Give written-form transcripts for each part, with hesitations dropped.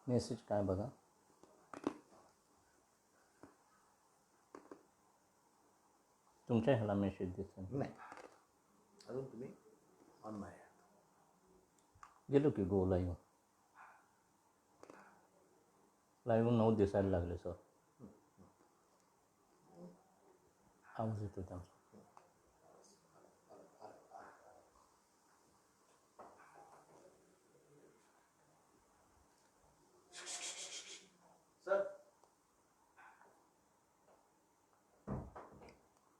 Message काय बघा. तुमच्या ह्याला मेसेज दिसेल. नाही अजून तुम्ही ऑन नाही आहात. गेलो की गो लाईव्ह. लाईव्ह 9 दिसायला लागले सर. आवाज येतो त्यांचा. Sir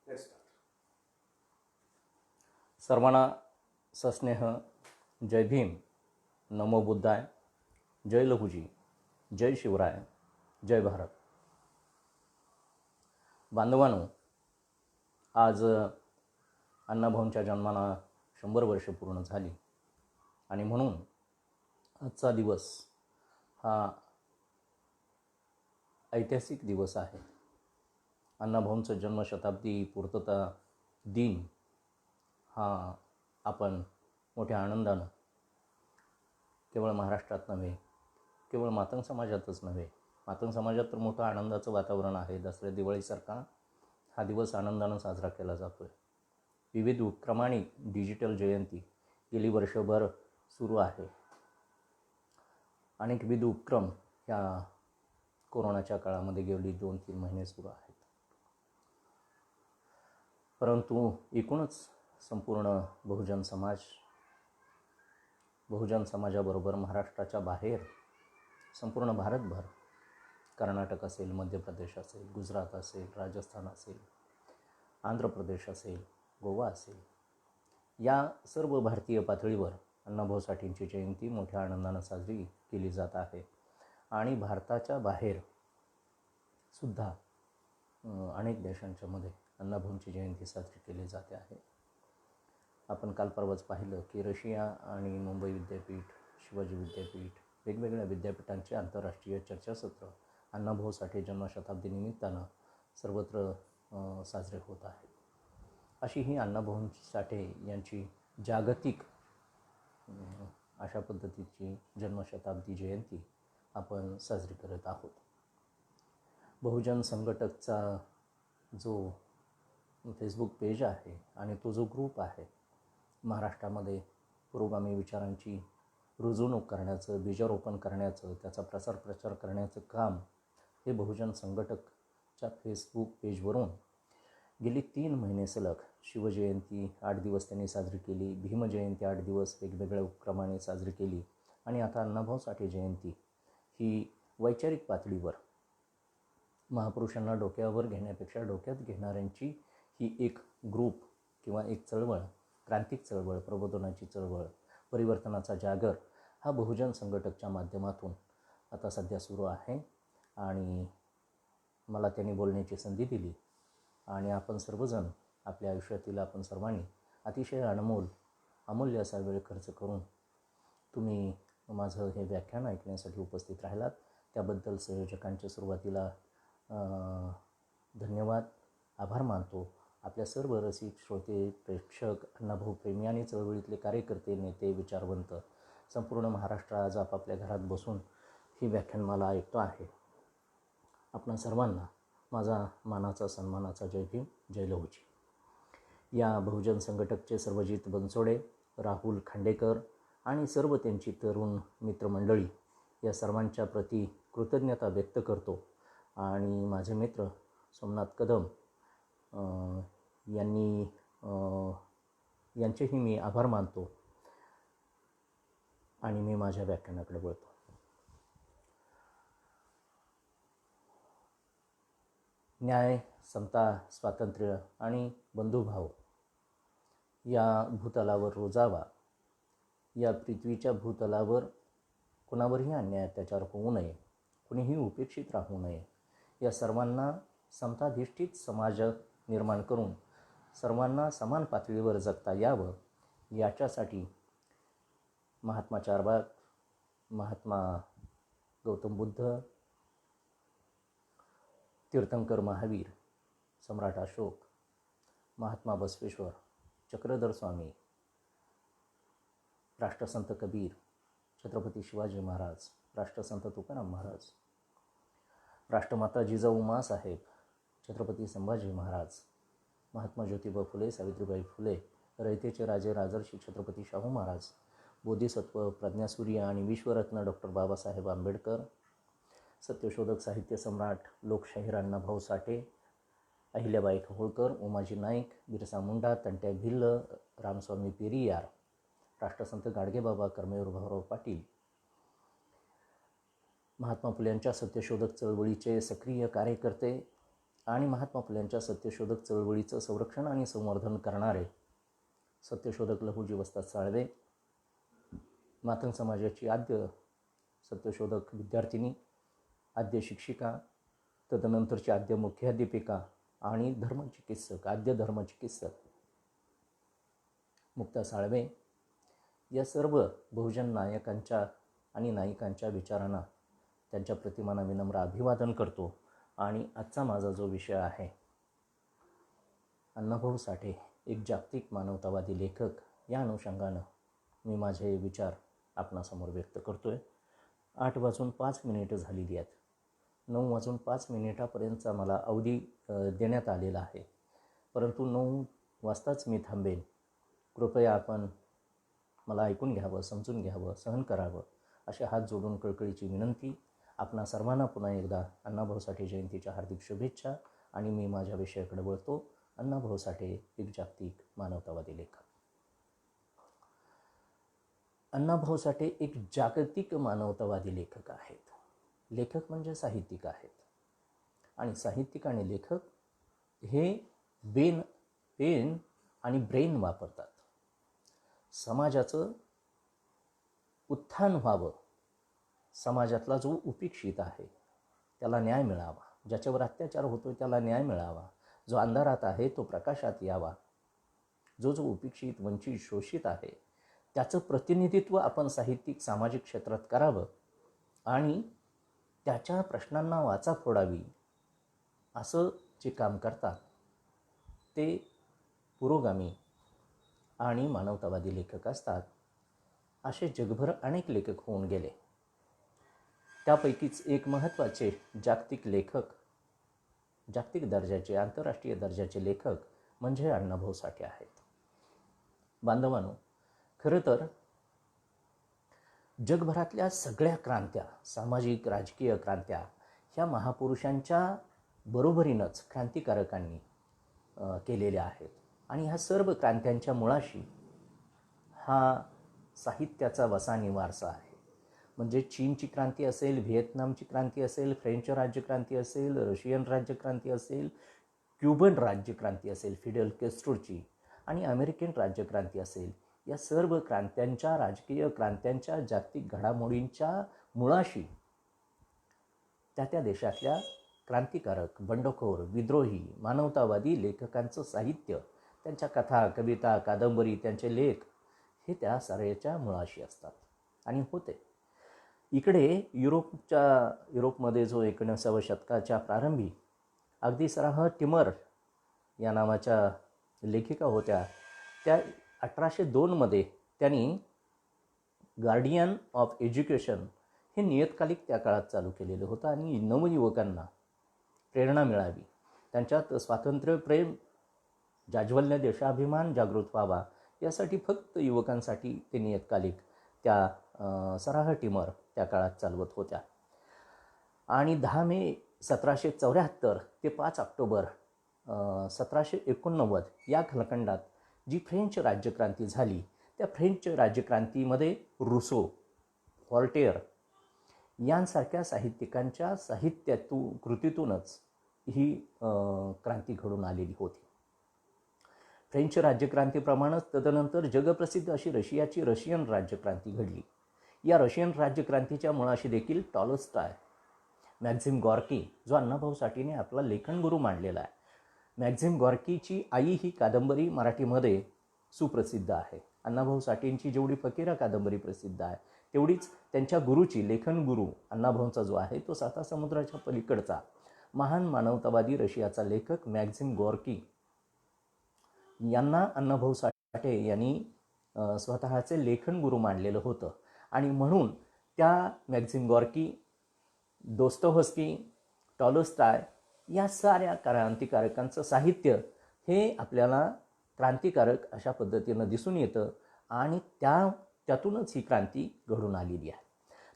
let's start. सर्वांना सस्नेह जय भीम, नमो बुद्धाय, जय लहुजी, जय शिवराय, जय भारत. बांधवांनो, आज अण्णाभाऊंच्या जन्माला 100 वर्ष पूर्ण झाली आणि म्हणून आजचा दिवस हा ऐतिहासिक दिवस आहे. अण्णाभाऊंचं जन्मशताब्दी पूर्तता दिन हा आपण मोठ्या आनंदानं केवळ महाराष्ट्रात नव्हे, केवळ मातंग समाजातच नव्हे, मातंग समाजात तर मोठं आनंदाचं वातावरण आहे. दसऱ्या दिवाळीसारखा हा दिवस आनंदानं साजरा केला जातो आहे. विविध उपक्रमांनी डिजिटल जयंती गेली वर्षभर सुरू आहे. अनेक विविध उपक्रम ह्या कोरोनाच्या काळामध्ये गेली 2-3 महिने सुरू आहेत. परंतु एकूणच संपूर्ण बहुजन समाजाबरोबर महाराष्ट्राच्या बाहेर संपूर्ण भारतभर, कर्नाटक असेल, मध्य प्रदेश असेल, गुजरात असेल, राजस्थान असेल, आंध्र प्रदेश असेल, गोवा असेल, या सर्व भारतीय पातळीवर अण्णाभाऊ साठेंची जयंती मोठ्या आनंदानं साजरी केली जात आहे. आणि भारताच्या बाहेर सुद्धा अनेक देशांच्या मध्ये अण्णाभाऊंची जयंती साजरी केली जाते आहे. आपण काल परवाच पाहिलं की रशिया आणि मुंबई विद्यापीठ, शिवाजी विद्यापीठ, वेगवेगळ्या विद्यापीठांचे आंतरराष्ट्रीय चर्चासत्र अण्णाभाऊ साठे जन्मशताब्दी निमित्तानं सर्वत्र साजरे होत आहेत. अशी ही अण्णाभाऊ साठे यांची जागतिक अशा पद्धतीची जन्मशताब्दी जयंती आपण साजरी करत आहोत. बहुजन संघटकचा जो फेसबुक पेज आहे आणि तो जो ग्रुप आहे, महाराष्ट्रामध्ये पुरोगामी विचारांची रुजवणूक करण्याचं, बीजारोपण करण्याचं, त्याचा प्रचार करण्याचं काम हे बहुजन संघटकच्या फेसबुक पेजवरून गेली 3 महिने सलग शिवजयंती 8 दिवस त्यांनी साजरी केली, भीमजयंती 8 दिवस वेगवेगळ्या उपक्रमाने साजरी केली आणि आता अण्णाभाऊ साठे जयंती ही वैचारिक पातळीवर महापुरुषांना डोक्यावर घेण्यापेक्षा डोक्यात घेणाऱ्यांची ही एक ग्रुप किंवा एक चळवळ, क्रांतिक चळवळ, प्रबोधनाची चळवळ, परिवर्तनाचा जागर हा बहुजन संघटकच्या माध्यमातून आता सध्या सुरू आहे. आणि मला त्यांनी बोलण्याची संधी दिली आणि आपण सर्वजण आपल्या आयुष्यातील आपण सर्वांनी अतिशय अमूल्य असा वेळ खर्च करून तुम्ही माझं हे व्याख्यान ऐकण्यासाठी उपस्थित राहिलात त्याबद्दल संयोजकांच्या सुरुवातीला धन्यवाद, आभार मानतो. आपल्या सर्व रसिक, श्रोते, प्रेक्षक, अण्णाभाऊ प्रेमी आणि चळवळीतले कार्यकर्ते, नेते, विचारवंत संपूर्ण महाराष्ट्र आज आपापल्या घरात बसून ही व्याख्यानमाला ऐकतो आहे. आपणा सर्वांना माझा मानाचा सन्मानाचा जय भीम, जय लहुजी. या बहुजन संघटकचे सर्वजित बनसोडे, राहुल खांडेकर आणि सर्व त्यांची तरुण मित्रमंडळी या सर्वांच्या प्रती कृतज्ञता व्यक्त करतो. आणि माझे मित्र सोमनाथ कदम यांचेही मी आभार मानतो आणि मी माझ्या व्याख्यानाकडे वळतो. न्याय, समता, स्वातंत्र्य आणि बंधुभाव या भूतलावर रुजावा. या पृथ्वीच्या भूतलावर कुणावरही अन्याय अत्याचार होऊ नये, कुणीही उपेक्षित राहू नये. या सर्वांना समताधिष्ठित समाज निर्माण करून सर्वांना समान पातळीवर जगता यावं याच्यासाठी महात्मा चारबाग, महात्मा गौतम बुद्ध, तीर्थंकर महावीर, सम्राट अशोक, महात्मा बसवेश्वर, चक्रधर स्वामी, राष्ट्रसंत कबीर, छत्रपती शिवाजी महाराज, राष्ट्रसंत तुकाराम महाराज, राष्ट्रमाता जिजाऊ माँसाहेब, छत्रपती संभाजी महाराज, महात्मा ज्योतिबा फुले, सावित्रीबाई फुले, रयतेचे राजे राजर्षी छत्रपती शाहू महाराज, बोधिसत्व, प्रज्ञासूर्य आणि विश्वरत्न डॉक्टर बाबासाहेब आंबेडकर, सत्यशोधक, साहित्य सम्राट, लोकशाहीर अण्णाभाऊ साठे, अहिल्याबाई होळकर, उमाजी नाईक, बिरसा मुंडा, तंट्या भिल्ल, रामस्वामी पेरियार, राष्ट्रसंत गाडगेबाबा, कर्मवीर भाऊराव पाटील, महात्मा फुल्यांच्या सत्यशोधक चळवळीचे सक्रिय कार्यकर्ते आणि महात्मा फुल्यांच्या सत्यशोधक चळवळीचं संरक्षण आणि संवर्धन करणारे सत्यशोधक लहुजी वस्ताद साळवे, मातंग समाजाची आद्य सत्यशोधक विद्यार्थिनी, आद्य शिक्षिका, तदनंतरची आद्य मुख्याध्यापिका आणि धर्मचिकित्सक, आद्य धर्मचिकित्सक मुक्ता साळवे, या सर्व बहुजन नायकांच्या आणि नायिकांच्या विचारांना, त्यांच्या प्रतिमांना विनम्र अभिवादन करतो. आणि आजचा माझा जो विषय आहे, अण्णाभाऊ साठे एक जागतिक मानवतावादी लेखक, या अनुषंगानं मी माझे विचार आपणासमोर व्यक्त करतो आहे. 8:05 झालेली आहेत. 9:05 मला अवधी देण्यात आलेला आहे, परंतु 9 वाजताच मी थांबेन. कृपया आपण मला ऐकून घ्यावं, समजून घ्यावं, सहन करावं असे हात जोडून कळकळीची विनंती. आपणा सर्वांना पुन्हा एकदा अण्णाभाऊ साठे जयंतीच्या हार्दिक शुभेच्छा. आणि मी माझ्या विषयाकडे वळतो. अण्णाभाऊ साठे एक जागतिक मानवतावादी लेखक. अण्णाभाऊ साठे एक जागतिक मानवतावादी लेखक आहेत. लेखक म्हणजे साहित्यिक आहेत. आणि साहित्यिक आणि लेखक हे पेन आणि ब्रेन वापरतात. समाजाचं उत्थान व्हावं, समाजातला जो उपेक्षित आहे त्याला न्याय मिळावा, ज्याच्यावर अत्याचार होतो त्याला न्याय मिळावा, जो अंधारात आहे तो प्रकाशात यावा, जो उपेक्षित, वंचित, शोषित आहे त्याचं प्रतिनिधित्व आपण साहित्यिक सामाजिक क्षेत्रात करावं आणि त्याच्या प्रश्नांना वाचा फोडावी असं जे काम करतात ते पुरोगामी आणि मानवतावादी लेखक असतात. असे जगभर अनेक लेखक होऊन गेले. त्यापैकीच एक महत्त्वाचे जागतिक लेखक, जागतिक दर्जाचे, आंतरराष्ट्रीय दर्जाचे लेखक म्हणजे अण्णाभाऊ साठे आहेत. बांधवांनो, खरं तर जगभरातल्या सगळ्या क्रांत्या, सामाजिक राजकीय क्रांत्या ह्या महापुरुषांच्या बरोबरीनंच क्रांतिकारकांनी केलेल्या आहेत. आणि ह्या सर्व क्रांत्यांच्या मुळाशी हा साहित्याचा वसानी वारसा आहे. म्हणजे चीनची क्रांती असेल, व्हिएतनामची क्रांती असेल, फ्रेंच राज्यक्रांती असेल, रशियन राज्यक्रांती असेल, क्युबन राज्यक्रांती असेल फिडेल कॅस्ट्रोची, आणि अमेरिकन राज्यक्रांती असेल, या सर्व क्रांत्यांच्या, राजकीय क्रांत्यांच्या, जागतिक घडामोडींच्या मुळाशी त्या देशातल्या क्रांतिकारक, बंडखोर, विद्रोही, मानवतावादी लेखकांचं साहित्य, त्यांच्या कथा, कविता, कादंबरी, त्यांचे लेख हे त्या साऱ्याच्या मुळाशी असतात आणि होते. इकडे युरोपमध्ये जो 19व्या शतकाच्या प्रारंभी अगदी सराह टिमर या नावाच्या लेखिका होत्या, त्या 1802 त्यांनी गार्डियन ऑफ एज्युकेशन हे नियतकालिक त्या काळात चालू केलेलं होतं. आणि नवयुवकांना प्रेरणा मिळावी, त्यांच्यात स्वातंत्र्यप्रेम, जाज्वल्य, देशाभिमान जागृत व्हावा यासाठी फक्त युवकांसाठी ते नियतकालिक त्या सराह टिमर त्या काळात चालवत होत्या. आणि 10 मे 1774 ते 5 ऑक्टोबर 1789 या कालखंडात जी फ्रेंच राज्यक्रांती झाली, त्या फ्रेंच राज्यक्रांतीमध्ये रुसो, व्हॉल्टेअर यांसारख्या साहित्यिकांच्या कृतीतूनच ही क्रांती घडून आलेली होती. फ्रेंच राज्यक्रांतीप्रमाणेच तदनंतर जगप्रसिद्ध अशी रशियन राज्यक्रांती घडली. या रशियन राज्यक्रांतीच्या मुळाशी देखील टॉल्स्टॉय, मॅक्झिम गॉर्की, जो अण्णाभाऊ साठेने आपला लेखनगुरू मानलेला आहे. मॅक्झिम गॉर्कीची आई ही कादंबरी मराठीमध्ये सुप्रसिद्ध आहे. अण्णाभाऊ साठेंची जेवढी फकीरा कादंबरी प्रसिद्ध आहे, तेवढीच त्यांच्या गुरुची, लेखनगुरू अण्णाभाऊंचा जो आहे तो 7 समुद्राच्या पलीकडचा महान मानवतावादी रशियाचा लेखक मॅक्झिम गॉर्की यांना अण्णाभाऊ साठे यांनी स्वतःचे लेखनगुरू मानलेलं होतं. आणि म्हणून त्या मॅक्झिम गॉर्की, दोस्तोव्स्की, टॉलस्टॉय या साऱ्या क्रांतिकारकांचं साहित्य हे आपल्याला क्रांतिकारक अशा पद्धतीनं दिसून येतं आणि त्यातूनच ही क्रांती घडून आलेली आहे.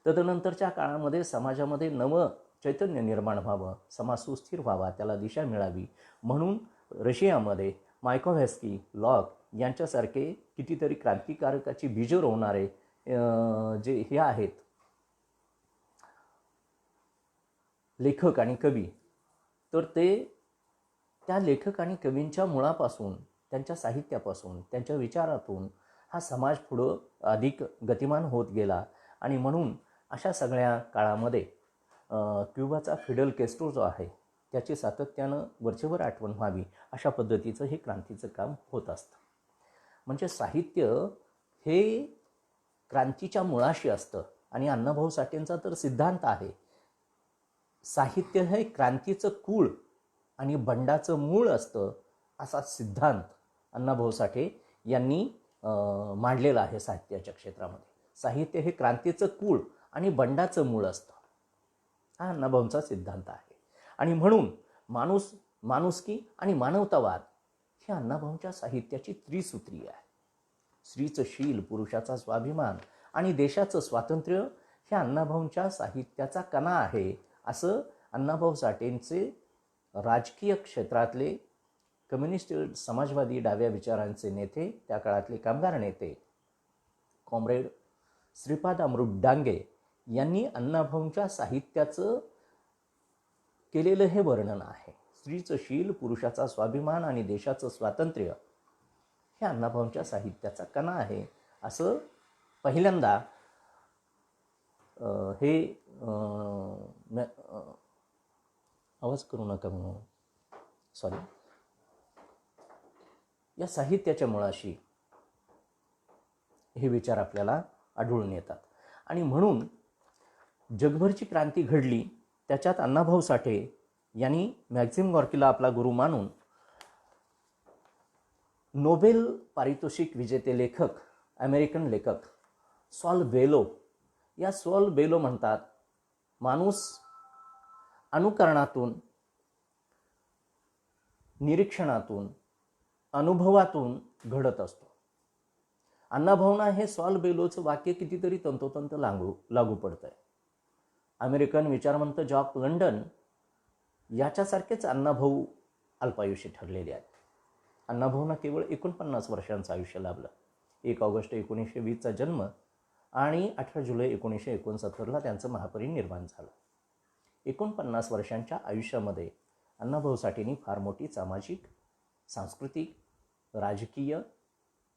तदनंतरच्या काळामध्ये समाजामध्ये नवं चैतन्य निर्माण व्हावं, समाज सुस्थिर व्हावा, त्याला दिशा मिळावी म्हणून रशियामध्ये मायकोव्स्की, लॉक यांच्यासारखे कितीतरी क्रांतिकारकाची बीजं रोवणारे जे हे आहेत लेखक आणि कवी, तर ते त्या लेखक आणि कवींच्या मुळापासून, त्यांच्या साहित्यापासून, त्यांच्या विचारातून हा समाज पुढं अधिक गतिमान होत गेला. आणि म्हणून अशा सगळ्या काळामध्ये क्युबाचा फिडेल कॅस्ट्रो जो आहे त्याची सातत्यानं वरचेवर आठवण व्हावी अशा पद्धतीचं हे क्रांतीचं काम होत असतं. म्हणजे साहित्य हे क्रांतीच्या मुळाशी असतं आणि अण्णाभाऊ साठेंचा तर सिद्धांत आहे, साहित्य हे क्रांतीचं कूळ आणि बंडाचं मूळ असतं असा सिद्धांत अण्णाभाऊ साठे यांनी मांडलेला आहे साहित्याच्या क्षेत्रामध्ये. साहित्य हे क्रांतीचं कूळ आणि बंडाचं मूळ असतं, हा अण्णाभाऊंचा सिद्धांत आहे. आणि म्हणून माणुसकी आणि मानवतावाद ही अण्णाभाऊंच्या साहित्याची त्रिसूत्री आहे. स्त्रीचं शील, पुरुषाचा स्वाभिमान आणि देशाचं स्वातंत्र्य हे अण्णाभाऊंच्या साहित्याचा कणा आहे असं अण्णाभाऊ साठेंचे राजकीय क्षेत्रातले कम्युनिस्ट समाजवादी डाव्या विचारांचे नेते, त्या काळातले कामगार नेते कॉम्रेड श्रीपाद अमृत डांगे यांनी अण्णाभाऊंच्या साहित्याचं केलेलं हे वर्णन आहे. स्त्रीचं शील, पुरुषाचा स्वाभिमान आणि देशाचं स्वातंत्र्य हे अण्णाभाऊंच्या साहित्याचा कणा आहे असं पहिल्यांदा हे आवाज करू नका म्हणून सॉरी या साहित्याच्या मुळाशी हे विचार आपल्याला आढळून येतात. आणि म्हणून जगभरची क्रांती घडली त्याच्यात अण्णाभाऊ साठे यांनी मॅक्झिम गॉर्कीला आपला गुरु मानून नोबेल पारितोषिक विजेते लेखक, अमेरिकन लेखक सॉल बेलो, या सॉल बेलो म्हणतात, माणूस अनुकरणातून, निरीक्षणातून, अनुभवातून घडत असतो. अण्णाभाऊंना हे सॉल बेलोचं वाक्य कितीतरी तंतोतंत लागू पडतं आहे. अमेरिकन विचारवंत जॉक लंडन याच्यासारखेच अण्णाभाऊ अल्पायुषी ठरलेले आहेत. अण्णाभाऊंना केवळ 49 वर्षांचं आयुष्य लाभलं. 1 ऑगस्ट 1920चा जन्म आणि 18 जुलै 1969ला त्यांचं महापरिनिर्वाण झालं. 49 वर्षांच्या आयुष्यामध्ये अण्णाभाऊ साठेंनी फार मोठी सामाजिक, सांस्कृतिक, राजकीय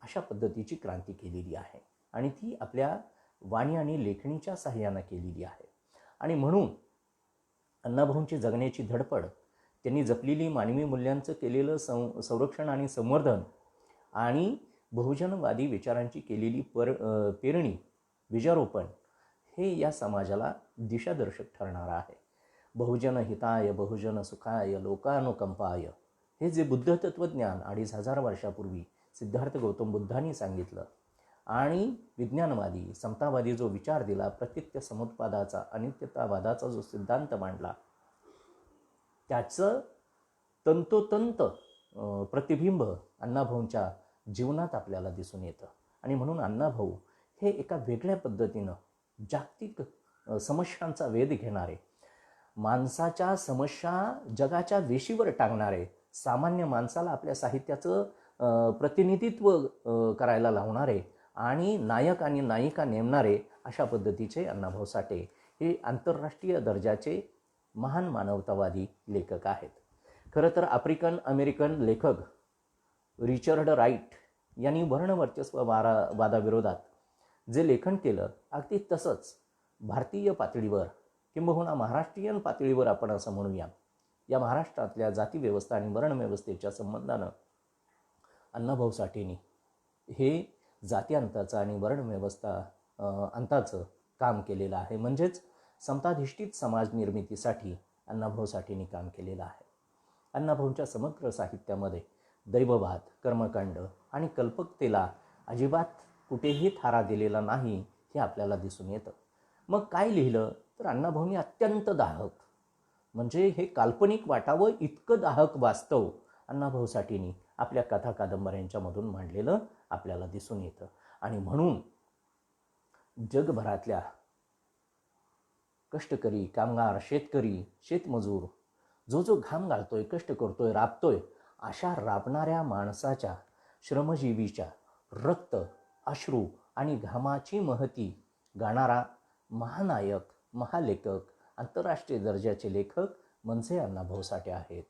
अशा पद्धतीची क्रांती केलेली आहे आणि ती आपल्या वाणी आणि लेखणीच्या साहाय्यानं केलेली आहे. आणि म्हणून अण्णाभाऊंची जगण्याची धडपड, त्यांनी जपलेली मानवी मूल्यांचं केलेलं संरक्षण आणि संवर्धन आणि बहुजनवादी विचारांची केलेली पेरणी, बीजारोपण हे या समाजाला दिशादर्शक ठरणार आहे. बहुजन हिताय, बहुजन सुखाय, लोकानुकंपाय हे जे बुद्ध तत्त्वज्ञान 2500 वर्षापूर्वी सिद्धार्थ गौतम बुद्धांनी सांगितलं आणि विज्ञानवादी, समतावादी जो विचार दिला, प्रत्यक्ष समुत्पादाचा, अनित्यतावादाचा जो सिद्धांत मांडला, त्याचं तंतोतंत प्रतिबिंब अण्णाभाऊंच्या जीवनात आपल्याला दिसून येतं. आणि म्हणून अण्णाभाऊ हे एका वेगळ्या पद्धतीनं जागतिक समस्यांचा वेध घेणारे, माणसाच्या समस्या जगाच्या वेशीवर टांगणारे, सामान्य माणसाला आपल्या साहित्याचं प्रतिनिधित्व करायला लावणारे आणि नायक आणि नायिका नेमणारे अशा पद्धतीचे अण्णाभाऊ साठे हे आंतरराष्ट्रीय दर्जाचे महान मानवतावादी लेखक आहेत. खरं तर आफ्रिकन अमेरिकन लेखक रिचर्ड राईट यांनी वर्णवर्चस्व वादाविरोधात जे लेखन केलं, अगदी तसंच भारतीय पातळीवर किंबहुना महाराष्ट्रीयन पातळीवर आपण असं म्हणूया, या महाराष्ट्रातल्या जातीव्यवस्था आणि वर्णव्यवस्थेच्या संबंधानं अण्णाभाऊ साठेंनी हे जाती अंताचं आणि वर्णव्यवस्था अंताचं काम केलेलं आहे. म्हणजेच समताधिष्ठित समाज निर्मितीसाठी अण्णाभाऊ साठेंनी काम केलेलं आहे. अण्णाभाऊंच्या समग्र साहित्यामध्ये दैववाद, कर्मकांड आणि कल्पकतेला अजिबात कुठेही थारा दिलेला नाही हे आपल्याला दिसून येतं. मग काय लिहिलं तर अण्णाभाऊंनी अत्यंत दाहक, म्हणजे हे काल्पनिक वाटावं इतकं दाहक वास्तव अण्णाभाऊ साठेंनी आपल्या कथा कादंबऱ्यांच्यामधून मांडलेलं आपल्याला दिसून येतं. आणि म्हणून जगभरातल्या कष्टकरी, कामगार, शेतकरी, शेतमजूर, जो जो घाम गाळतोय, कष्ट करतोय, राबतोय, अशा राबणाऱ्या माणसाच्या, श्रमजीवीच्या रक्त, अश्रू आणि घामाची महती गाणारा महानायक, महालेखक, आंतरराष्ट्रीय दर्जाचे लेखक म्हणजे अण्णाभाऊ साठे आहेत,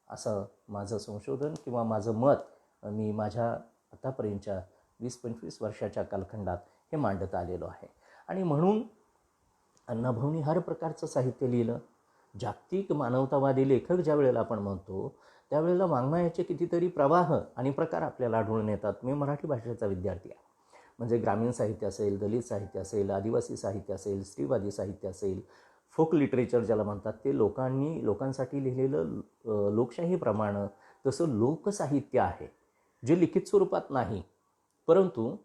असं माझं संशोधन किंवा माझं मत मी माझ्या आतापर्यंतच्या 20-25 वर्षाच्या कालखंडात हे मांडत आलेलो आहे. आणि म्हणून अण्णाभाऊंनी हर प्रकारचं साहित्य लिहिलं. जागतिक मानवतावादी लेखक ज्या वेळेला आपण म्हणतो त्यावेळेला वाङ्मयाचे कितीतरी प्रवाह आणि प्रकार आपल्याला आढळून येतात. मी मराठी भाषेचा विद्यार्थी आहे, म्हणजे ग्रामीण साहित्य असेल, दलित साहित्य असेल, आदिवासी साहित्य असेल, स्त्रीवादी साहित्य असेल, फोक लिटरेचर ज्याला म्हणतात ते लोकांसाठी लिहिलेलं लोकशाहीप्रमाणे तसं लोकसाहित्य आहे, जे लिखित स्वरूपात नाही, परंतु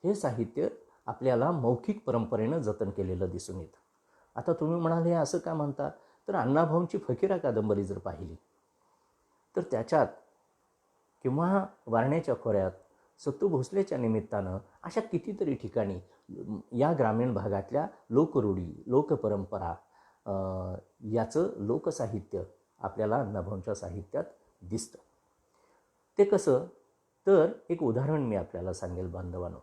हे साहित्य आपल्याला मौखिक परंपरेनं जतन केलेलं दिसून येतं. आता तुम्ही म्हणाल हे असं का म्हणता, तर अण्णाभाऊंची फकीरा कादंबरी जर पाहिली तर त्याच्यात किंवा वारण्याच्या खोऱ्यात, सत्तू भोसलेच्या निमित्तानं अशा कितीतरी ठिकाणी या ग्रामीण भागातल्या लोकरूढी, लोकपरंपरा याचं लोकसाहित्य आपल्याला अण्णाभाऊंच्या साहित्यात दिसतं. ते कसं, तर एक उदाहरण मी आपल्याला सांगेल बांधवांनो.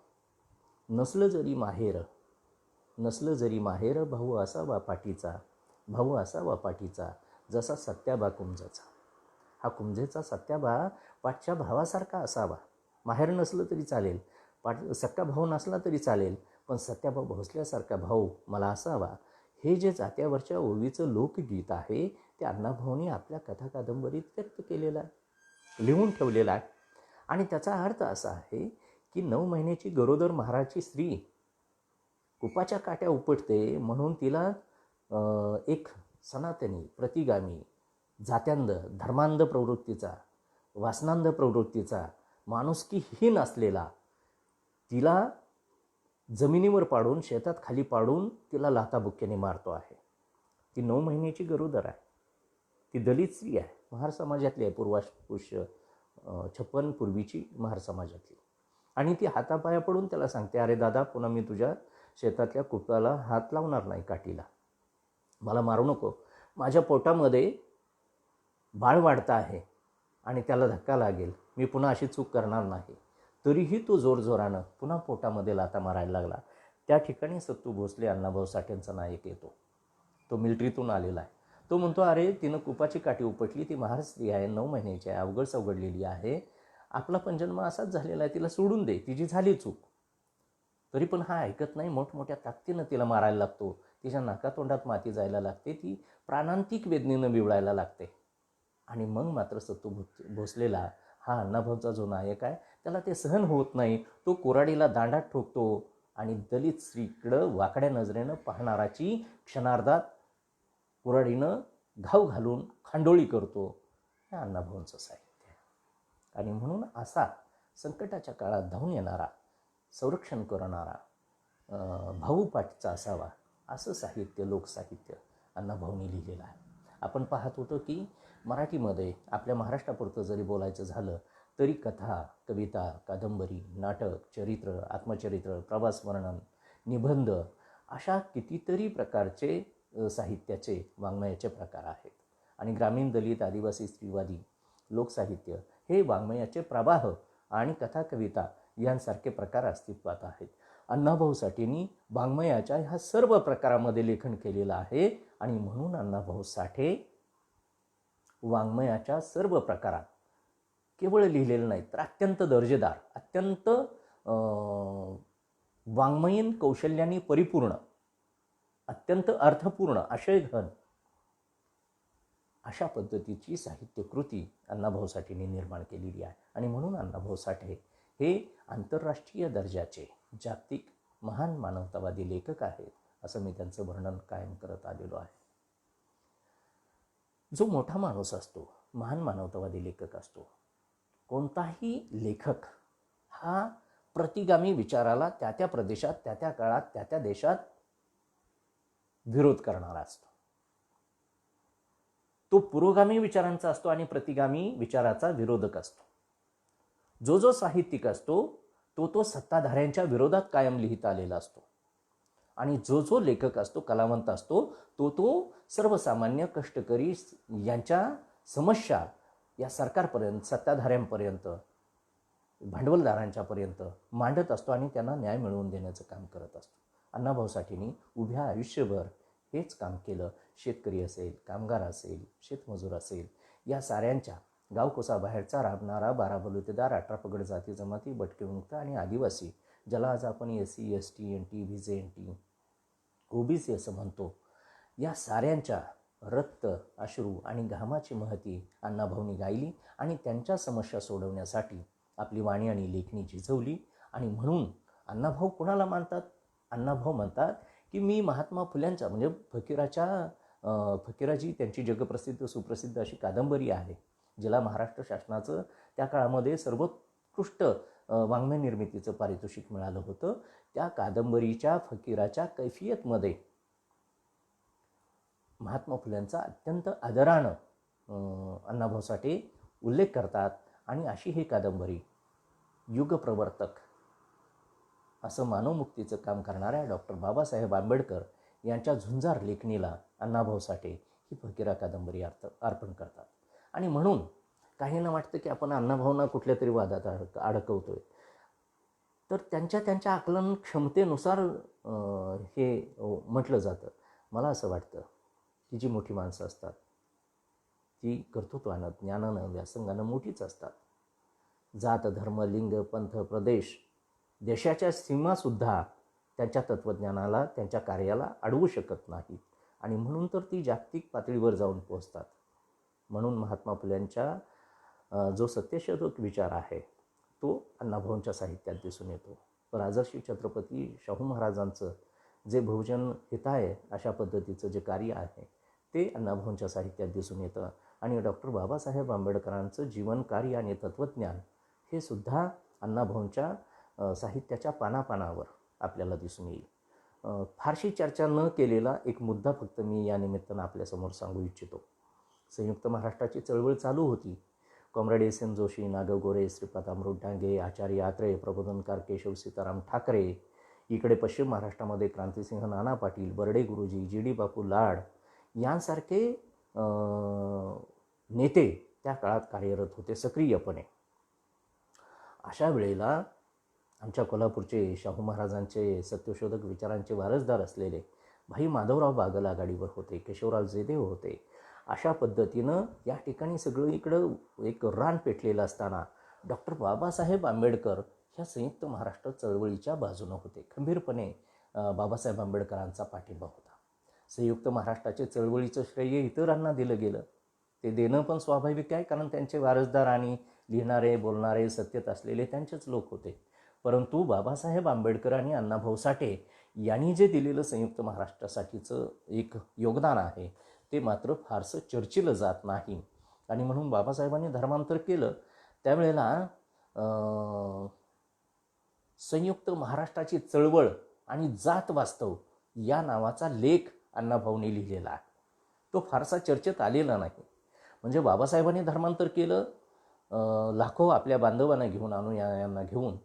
नसलं जरी माहेर भाऊ असावा पाठीचा जसा सत्याबा कुंजाचा. हा कुंजेचा सत्याबा पाठच्या भावासारखा असावा. माहेर नसलं तरी चालेल, सक्का भाऊ नसला तरी चालेल, पण सत्याबा भोसल्यासारखा भाऊ मला असावा. हे जे जात्यावरच्या ओवीचं लोकगीत आहे ते अण्णाभाऊंनी आपल्या कथा कादंबरीत व्यक्त केलेलं आहे, लिहून ठेवलेलं आहे. आणि त्याचा अर्थ असा आहे की 9 महिन्याची गरोदर महाराची स्त्री कुपाच्या काट्या उपटते म्हणून तिला एक सनातनी, प्रतिगामी, जात्यांध, धर्मांध प्रवृत्तीचा, वासनांध प्रवृत्तीचा, माणुसकीहीन असलेला तिला जमिनीवर पाडून, शेतात खाली पाडून तिला लाथाबुक्क्याने मारतो आहे. ती 9 महिन्याची गरोदर आहे, ती दलित स्त्री आहे, महार समाजातली आहे, पूर्वापुष्य 56 पूर्वीची महार समाजातली. आणि ती हातापाया पडून त्याला सांगते, अरे दादा, पुन्हा मी तुझ्या शेतातल्या कुपाला हात लावणार नाही, काठीला, मला मारू नको, माझ्या पोटामध्ये बाळ वाढतं आहे आणि त्याला धक्का लागेल, मी पुन्हा अशी चूक करणार नाही. तरीही तो जोरजोरानं पुन्हा पोटामध्ये लाथा मारायला लागला. त्या ठिकाणी सत्तू भोसले, अण्णाभाऊ साठेंचा नायक येतो. तो मिलिटरीतून आलेला आहे. तो म्हणतो, अरे तिनं कुपाची काठी उपटली, ती महार स्त्री आहे, 9 महिन्याची आहे, अवघड सवगडलेली आहे, आपला पण जन्म असाच झालेला आहे, तिला सोडून दे, तिची झाली चूक. तरी पण हा ऐकत नाही, मोठमोठ्या ताकदीनं तिला मारायला लागतो, तिच्या नाकातोंडात माती जायला लागते, ती प्राणांतिक वेदनेनं बिवळायला लागते. आणि मग मात्र सत्तू भोसलेला, हा अण्णाभाऊचा जो नायक आहे, त्याला ते सहन होत नाही. तो कुऱ्हाडीला दांडात ठोकतो आणि दलित स्त्रीकडं वाकड्या नजरेनं पाहणाराची क्षणार्धात कुऱ्हाडीनं घाव घालून खांडोळी करतो. हे अण्णाभाऊंचं साहित्य आहे. आणि म्हणून असा संकटाच्या काळात धावून येणारा, संरक्षण करणारा भाऊ पाठचा असावा, असं साहित्य, लोकसाहित्य अण्णाभाऊंनी लिहिलेलं आहे. आपण पाहत होतो की मराठीमध्ये आपल्या महाराष्ट्रापुरतं जरी बोलायचं झालं तरी कथा, कविता, कादंबरी, नाटक, चरित्र, आत्मचरित्र, प्रवास वर्णन, निबंध अशा कितीतरी प्रकारचे साहित्याचे, वाङ्मयाचे प्रकार आहेत. आणि ग्रामीण, दलित, आदिवासी, स्त्रीवादी लोकसाहित्य हे वाङ्मयाचे प्रवाह आणि कथा, कविता यांसारखे प्रकार अस्तित्वात आहेत. अण्णाभाऊ साठेंनी वाङ्मयाच्या ह्या सर्व प्रकारामध्ये लेखन केलेलं आहे. आणि म्हणून अण्णाभाऊ साठे वाङ्मयाच्या सर्व प्रकारात केवळ लिहिलेलं नाही, तर अत्यंत दर्जेदार, अत्यंत वाङ्मयीन कौशल्याने परिपूर्ण, अत्यंत अर्थपूर्ण, आशयघन अशा पद्धतीची साहित्यकृती अण्णाभाऊ साठेंनी निर्माण केलेली आहे. आणि म्हणून अण्णाभाऊ साठे हे आंतरराष्ट्रीय दर्जाचे जागतिक महान मानवतावादी लेखक आहेत, असं मी त्यांचं वर्णन कायम करत आलेलो आहे. जो मोठा माणूस असतो, महान मानवतावादी लेखक असतो, कोणताही लेखक हा प्रतिगामी विचाराला त्या त्या प्रदेशात, त्या त्या काळात, त्या त्या देशात विरोध करणारा असतो. तो पुरोगामी विचारांचा असतो आणि प्रतिगामी विचाराचा विरोधक असतो. जो जो साहित्यिक असतो तो सत्ताधाऱ्यांच्या विरोधात कायम लिहित आलेला असतो. आणि जो जो लेखक असतो, कलावंत असतो, तो सर्वसामान्य कष्टकरी यांच्या समस्या या सरकारपर्यंत, सत्ताधाऱ्यांपर्यंत, भांडवलदारांच्यापर्यंत मांडत असतो आणि त्यांना न्याय मिळवून देण्याचं काम करत असतो. अण्णाभाऊ साठेंनी उभ्या आयुष्यभर हेच काम केलं. शेतकरी असेल, कामगार असेल, शेतमजूर असेल, या साऱ्यांच्या गावकोसाबाहेरचा राबणारा, 12 बलुतेदार, 18 पगड जाती जमाती, भटकेविमुक्त आणि आदिवासी, ज्याला आज आपण SC, ST, NT, VJNT, OBC असं म्हणतो, या साऱ्यांच्या रक्त, अश्रू आणि घामाची महती अण्णाभाऊंनी गायली आणि त्यांच्या समस्या सोडवण्यासाठी आपली वाणी आणि लेखणी झिजवली. आणि म्हणून अण्णाभाऊ कोणाला मानतात? अण्णाभाऊ म्हणतात की मी महात्मा फुल्यांचा, म्हणजे फकीराची त्यांची जगप्रसिद्ध सुप्रसिद्ध अशी कादंबरी आहे, जिला महाराष्ट्र शासनाचं त्या काळामध्ये सर्वोत्कृष्ट वाङ्मय निर्मितीचं पारितोषिक मिळालं होतं. त्या कादंबरीच्या फकीराच्या कैफियतमध्ये महात्मा फुल्यांचा अत्यंत आदरानं अण्णाभाऊ साठे उल्लेख करतात. आणि अशी ही कादंबरी युगप्रवर्तक असं मानवमुक्तीचं काम करणाऱ्या डॉक्टर बाबासाहेब आंबेडकर यांच्या झुंजार लेखणीला अण्णाभाऊ साठे ही फकीरा कादंबरी अर्पण करतात. आणि म्हणून काहींना वाटतं की आपण अण्णाभाऊंना कुठल्या तरी वादात अडकवतोय. तर त्यांच्या आकलन क्षमतेनुसार हे म्हटलं जातं. मला असं वाटतं की जी मोठी माणसं असतात ती कर्तृत्वानं, ज्ञानानं, व्यासंगानं मोठीच असतात. जात, धर्म, लिंग, पंथ, प्रदेश, देशाच्या सीमासुद्धा त्यांच्या तत्त्वज्ञानाला, त्यांच्या कार्याला अडवू शकत नाहीत. आणि म्हणून तर ती जागतिक पातळीवर जाऊन पोहोचतात. म्हणून महात्मा फुल्यांच्या जो सत्यशोधक विचार आहे तो अण्णाभाऊंच्या साहित्यात दिसून येतो. राजर्षी छत्रपती शाहू महाराजांचं जे बहुजन हिताय अशा पद्धतीचं जे कार्य आहे ते अण्णाभाऊंच्या साहित्यात दिसून येतं. आणि डॉक्टर बाबासाहेब आंबेडकरांचं जीवन, कार्य आणि तत्त्वज्ञान हे सुद्धा अण्णाभाऊंच्या साहित्याच्या पानापानावर आपल्याला दिसून येईल. फारशी चर्चा न केलेला एक मुद्दा फक्त मी या निमित्तानं आपल्यासमोर सांगू इच्छितो. संयुक्त महाराष्ट्राची चळवळ चालू होती. Comrade S.N. जोशी, नागव गोरे, श्रीपाद अमृत डांगे, आचार्य आत्रे, प्रबोधनकार केशव सीताराम ठाकरे, इकडे पश्चिम महाराष्ट्रामध्ये क्रांतिसिंह नाना पाटील, बर्डे गुरुजी, GD बापू लाड यांसारखे नेते त्या काळात कार्यरत होते सक्रियपणे. अशा वेळेला आमच्या कोल्हापूरचे शाहू महाराजांचे सत्यशोधक विचारांचे वारसदार असलेले भाई माधवराव बागल आघाडीवर होते, केशवराव जेदेव होते. अशा पद्धतीनं या ठिकाणी सगळीकडं एक रान पेटलेलं असताना डॉक्टर बाबासाहेब आंबेडकर ह्या संयुक्त महाराष्ट्र चळवळीच्या बाजूनं होते. खंबीरपणे बाबासाहेब आंबेडकरांचा पाठिंबा होता. संयुक्त महाराष्ट्राचे चळवळीचं श्रेय इतरांना दिलं गेलं. ते देणं पण स्वाभाविक आहे, कारण त्यांचे वारसदार आणि लिहिणारे, बोलणारे, सत्यत असलेले त्यांचेच लोक होते. परंतु बाबासाहेब आंबेडकर आणि अण्णाभाऊ साठे यांनी जे दिलेलं संयुक्त महाराष्ट्रासाठीचं एक योगदान आहे ते मात्र फारसं चर्चिलं जात नाही. आणि म्हणून बाबासाहेबांनी धर्मांतर केलं त्यावेळेला संयुक्त महाराष्ट्राची चळवळ आणि जात वास्तव या नावाचा लेख अण्णाभाऊंनी लिहिलेला आहे. तो फारसा चर्चेत आलेला नाही. म्हणजे बाबासाहेबांनी धर्मांतर केलं, लाखो आपल्या बांधवांना घेऊन, अनुयायांना घेऊन,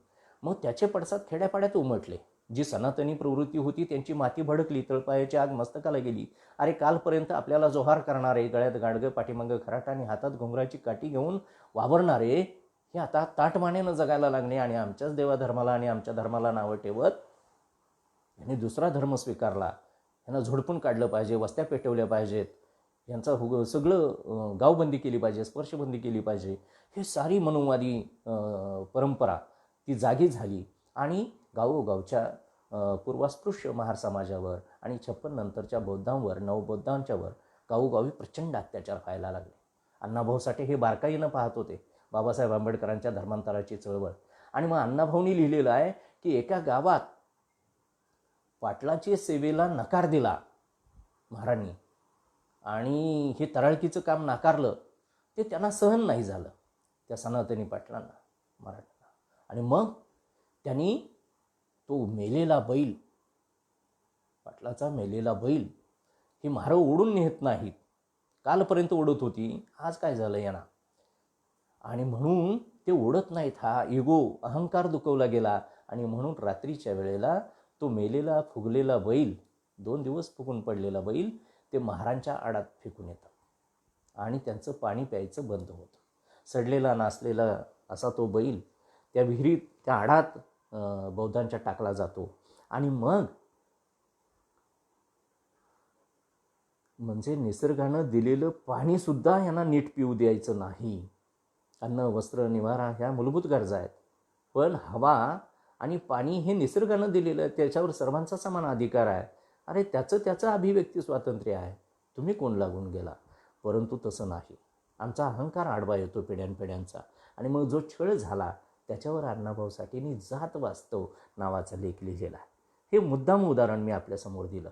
मग त्याचे पडसाद खेड्यापाड्यात उमटले. जी सनातनी प्रवृत्ती होती त्यांची माती भडकली, तळपायाची आग मस्तकाला गेली. अरे कालपर्यंत आपल्याला जोहार करणारे, गळ्यात गाडगं, पाठीमागं खराटा आणि हातात घोंगराची काठी घेऊन वावरणारे हे आता ताटमानेनं जगायला लागणे आणि आमच्याच देवाधर्माला आणि आमच्या धर्माला नावं ठेवत यांनी दुसरा धर्म स्वीकारला, यांना झोडपून काढलं पाहिजे, वस्त्या पेटवल्या पाहिजेत, यांचा सगळं गावबंदी केली पाहिजे, स्पर्शबंदी केली पाहिजे, हे सारी मनोवादी परंपरा ती जागी झाली. आणि गावोगावच्या पूर्वास्पृश्य महार समाजावर आणि 56 नंतरच्या बौद्धांवर, नवबौद्धांच्यावर गावोगावी प्रचंड अत्याचार व्हायला लागले. अण्णाभाऊ साठे हे बारकाईनं पाहत होते बाबासाहेब आंबेडकरांच्या धर्मांतराची चळवळ. आणि मग अण्णाभाऊंनी लिहिलेलं आहे की एका गावात पाटलाची सेवेला नकार दिला महाराणी आणि हे तराळकीचं काम नाकारलं, ते त्यांना सहन नाही झालं त्या सनातनी पाटलांना, मराठ्यांना. आणि मग त्यांनी तो मेलेला बैल, पाटलाचा मेलेला बैल ही म्हारं ओढून नेत नाहीत. कालपर्यंत ओढत होती, आज काय झालं यांना? आणि म्हणून ते ओढत नाहीत. हा इगो, अहंकार दुखवला गेला आणि म्हणून रात्रीच्या वेळेला तो मेलेला फुगलेला बैल, 2 दिवस फुगून पडलेला बैल ते महारांच्या आडात फेकून येतात आणि त्यांचं पाणी प्यायचं बंद होतं. सडलेला नासलेला असा तो बैल त्या विहिरीत, त्या आडात बौद्धांच्या टाकला जातो. आणि मग म्हणजे निसर्गानं दिलेलं पाणीसुद्धा यांना नीट पिऊ द्यायचं नाही. अन्न, वस्त्र, निवारा ह्या मूलभूत गरजा आहेत, पण हवा आणि पाणी हे निसर्गानं दिलेलं, त्याच्यावर सर्वांचा समान अधिकार आहे. अरे त्याचं अभिव्यक्ती स्वातंत्र्य आहे, तुम्ही कोण लागून गेला? परंतु तसं नाही. आमचा अहंकार आडवा येतो पिढ्यानपिढ्यांचा. आणि मग जो छळ झाला त्याच्यावर अण्णाभाऊ साठेंनी जात वास्तव नावाचा लेख लिहिलेला आहे. हे मुद्दाम उदाहरण मी आपल्यासमोर दिलं.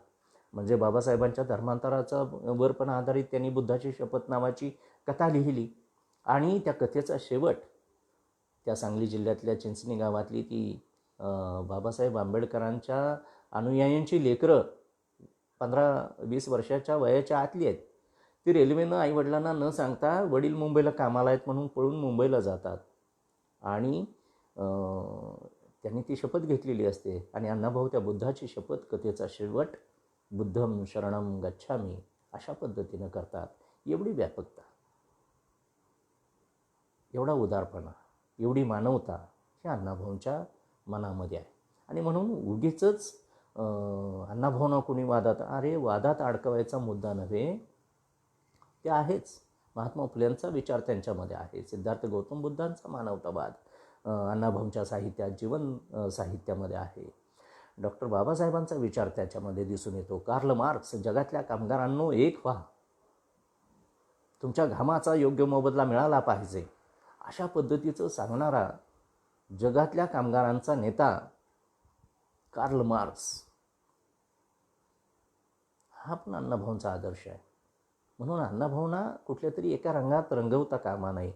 म्हणजे बाबासाहेबांच्या धर्मांतराचा वर पण आधारित त्यांनी बुद्धाची शपथ नावाची कथा लिहिली. आणि त्या कथेचा शेवट त्या सांगली जिल्ह्यातल्या चिंचणी गावातली ती बाबासाहेब आंबेडकरांच्या अनुयायांची लेकरं 15-20 वर्षाच्या वयाच्या आतली आहेत. ती रेल्वेनं आईवडिलांना न सांगता वडील मुंबईला कामाला आहेत म्हणून पळून मुंबईला जातात. आणि त्यांनी ती शपथ घेतलेली असते. आणि अण्णाभाऊ त्या बुद्धाची शपथ, कथेचा शेवट बुद्धं शरणं गच्छामि अशा पद्धतीनं करतात. एवढी व्यापकता, एवढा उदारपणा, एवढी मानवता हे अण्णाभाऊंच्या मनामध्ये आहे. आणि म्हणून उगीचच अण्णाभाऊंना कोणी वादात, अरे वादात अडकवायचा मुद्दा नव्हे, ते आहेच. महात्मा फुलेंचा विचार त्यांच्यामध्ये आहे. सिद्धार्थ गौतम बुद्धांचा मानवतावाद अण्णाभाऊंच्या साहित्यात, जीवन साहित्यामध्ये आहे. डॉक्टर बाबासाहेबांचा विचार त्याच्यामध्ये दिसून येतो. कार्ल मार्क्स, जगातल्या कामगारांनो एक व्हा, तुमच्या घामाचा योग्य मोबदला मिळाला पाहिजे, अशा पद्धतीचं सांगणारा जगातल्या कामगारांचा नेता कार्ल मार्क्स, हा पण अण्णाभाऊंचा आदर्श आहे. म्हणून अण्णाभाऊंना कुठल्या तरी एका रंगात रंगवता कामा नये.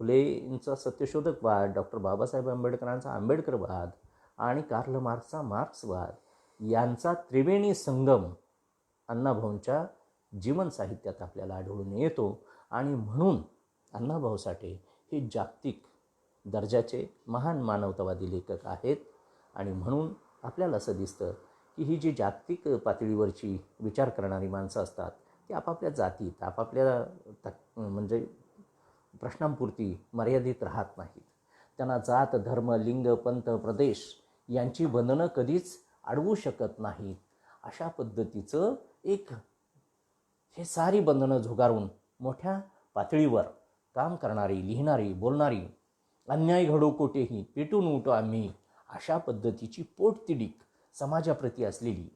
फुलेंचा सत्यशोधकवाद, डॉक्टर बाबासाहेब आंबेडकरांचा आंबेडकरवाद आणि कार्ल मार्क्सचा मार्क्सवाद यांचा त्रिवेणी संगम अण्णाभाऊंच्या जीवन साहित्यात आपल्याला आढळून येतो. आणि म्हणून अण्णाभाऊ साठे हे जागतिक दर्जाचे महान मानवतावादी लेखक आहेत. आणि म्हणून आपल्याला असं दिसतं की ही जी जागतिक पातळीवरची विचार करणारी माणसं असतात ती आपापल्या जातीत, आपापल्या म्हणजे प्रश्नांपुरती मर्यादित राहत नाहीत. त्यांना जात, धर्म, लिंग, पंथ, प्रदेश यांची बंधनं कधीच अडवू शकत नाहीत. अशा पद्धतीचं एक हे सारी बंधनं झुगारून मोठ्या पातळीवर काम करणारी, लिहिणारी, बोलणारी, अन्याय घडो कोठेही पेटून उठो आम्ही, अशा पद्धतीची पोटतिडीक समाजाप्रती असलेली,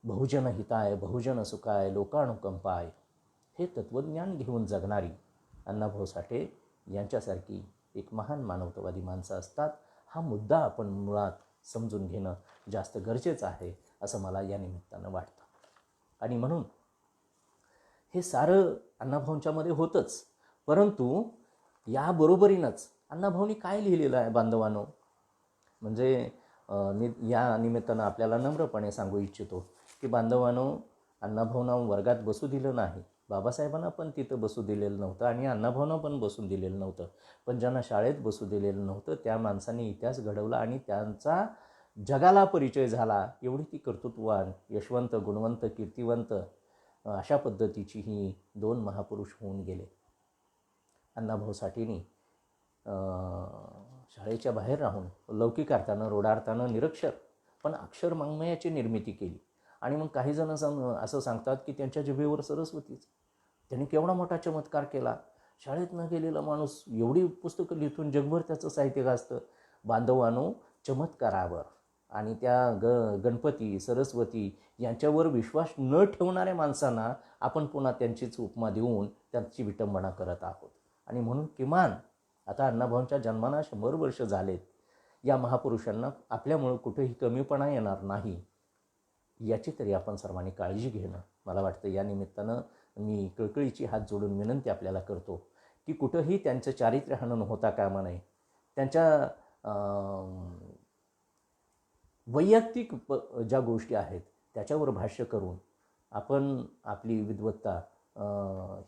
बहुजन हिताय, बहुजन सुखाय, लोकानुकंपाय हे तत्त्वज्ञान घेऊन जगणारी अण्णाभाऊ साठे यांच्यासारखी एक महान मानवतावादी माणसं असतात. हा मुद्दा आपण मुळात समजून घेणं जास्त गरजेचं आहे असं मला या निमित्तानं वाटतं. आणि म्हणून हे सारं अण्णाभाऊंच्यामध्ये होतंच. परंतु याबरोबरीनंच अण्णाभाऊंनी काय लिहिलेलं आहे बांधवांनो, म्हणजे या निमित्तानं आपल्याला नम्रपणे सांगू इच्छितो की बांधवांनो, अण्णाभाऊंना वर्गात बसू दिलं नाही, बाबासाहेबांना पण तिथं बसू दिलेलं नव्हतं आणि अण्णाभाऊंना पण बसून दिलेलं नव्हतं. पण ज्यांना शाळेत बसू दिलेलं नव्हतं त्या माणसांनी इतिहास घडवला आणि त्यांचा जगाला परिचय झाला. एवढी ती कर्तृत्ववान, यशवंत, गुणवंत, कीर्तिवंत अशा पद्धतीची ही 2 महापुरुष होऊन गेले. अण्णाभाऊ साठेंनी शाळेच्या बाहेर राहून लौकिक अर्थानं, रोडार्थानं निरक्षर पण अक्षर वाङ्मयाची निर्मिती केली. आणि मग काही जण असं सांगतात की त्यांच्या जिभेवर सरस्वतीच. त्यांनी केवढा मोठा चमत्कार केला. शाळेत न गेलेला माणूस एवढी पुस्तकं लिहून जगभर त्याचं साहित्य गाजतं. बांधवांनो, चमत्कारावर आणि त्या गणपती, सरस्वती यांच्यावर विश्वास न ठेवणाऱ्या माणसांना आपण पुन्हा त्यांचीच उपमा देऊन त्यांची विटंबना करत आहोत. आणि म्हणून किमान आता अण्णाभाऊंच्या जन्माला 100 वर्ष झालेत. या महापुरुषांना आपल्यामुळं कुठेही कमीपणा येणार नाही याची तरी आपण सर्वांनी काळजी घेणं, मला वाटतं या निमित्तानं मी कळकळीची हात जोडून विनंती आपल्याला करतो की कुठंही त्यांचं चारित्र्य हनन होता कामा नये. त्यांच्या वैयक्तिक ज्या गोष्टी आहेत त्याच्यावर भाष्य करून आपण आपली विद्वत्ता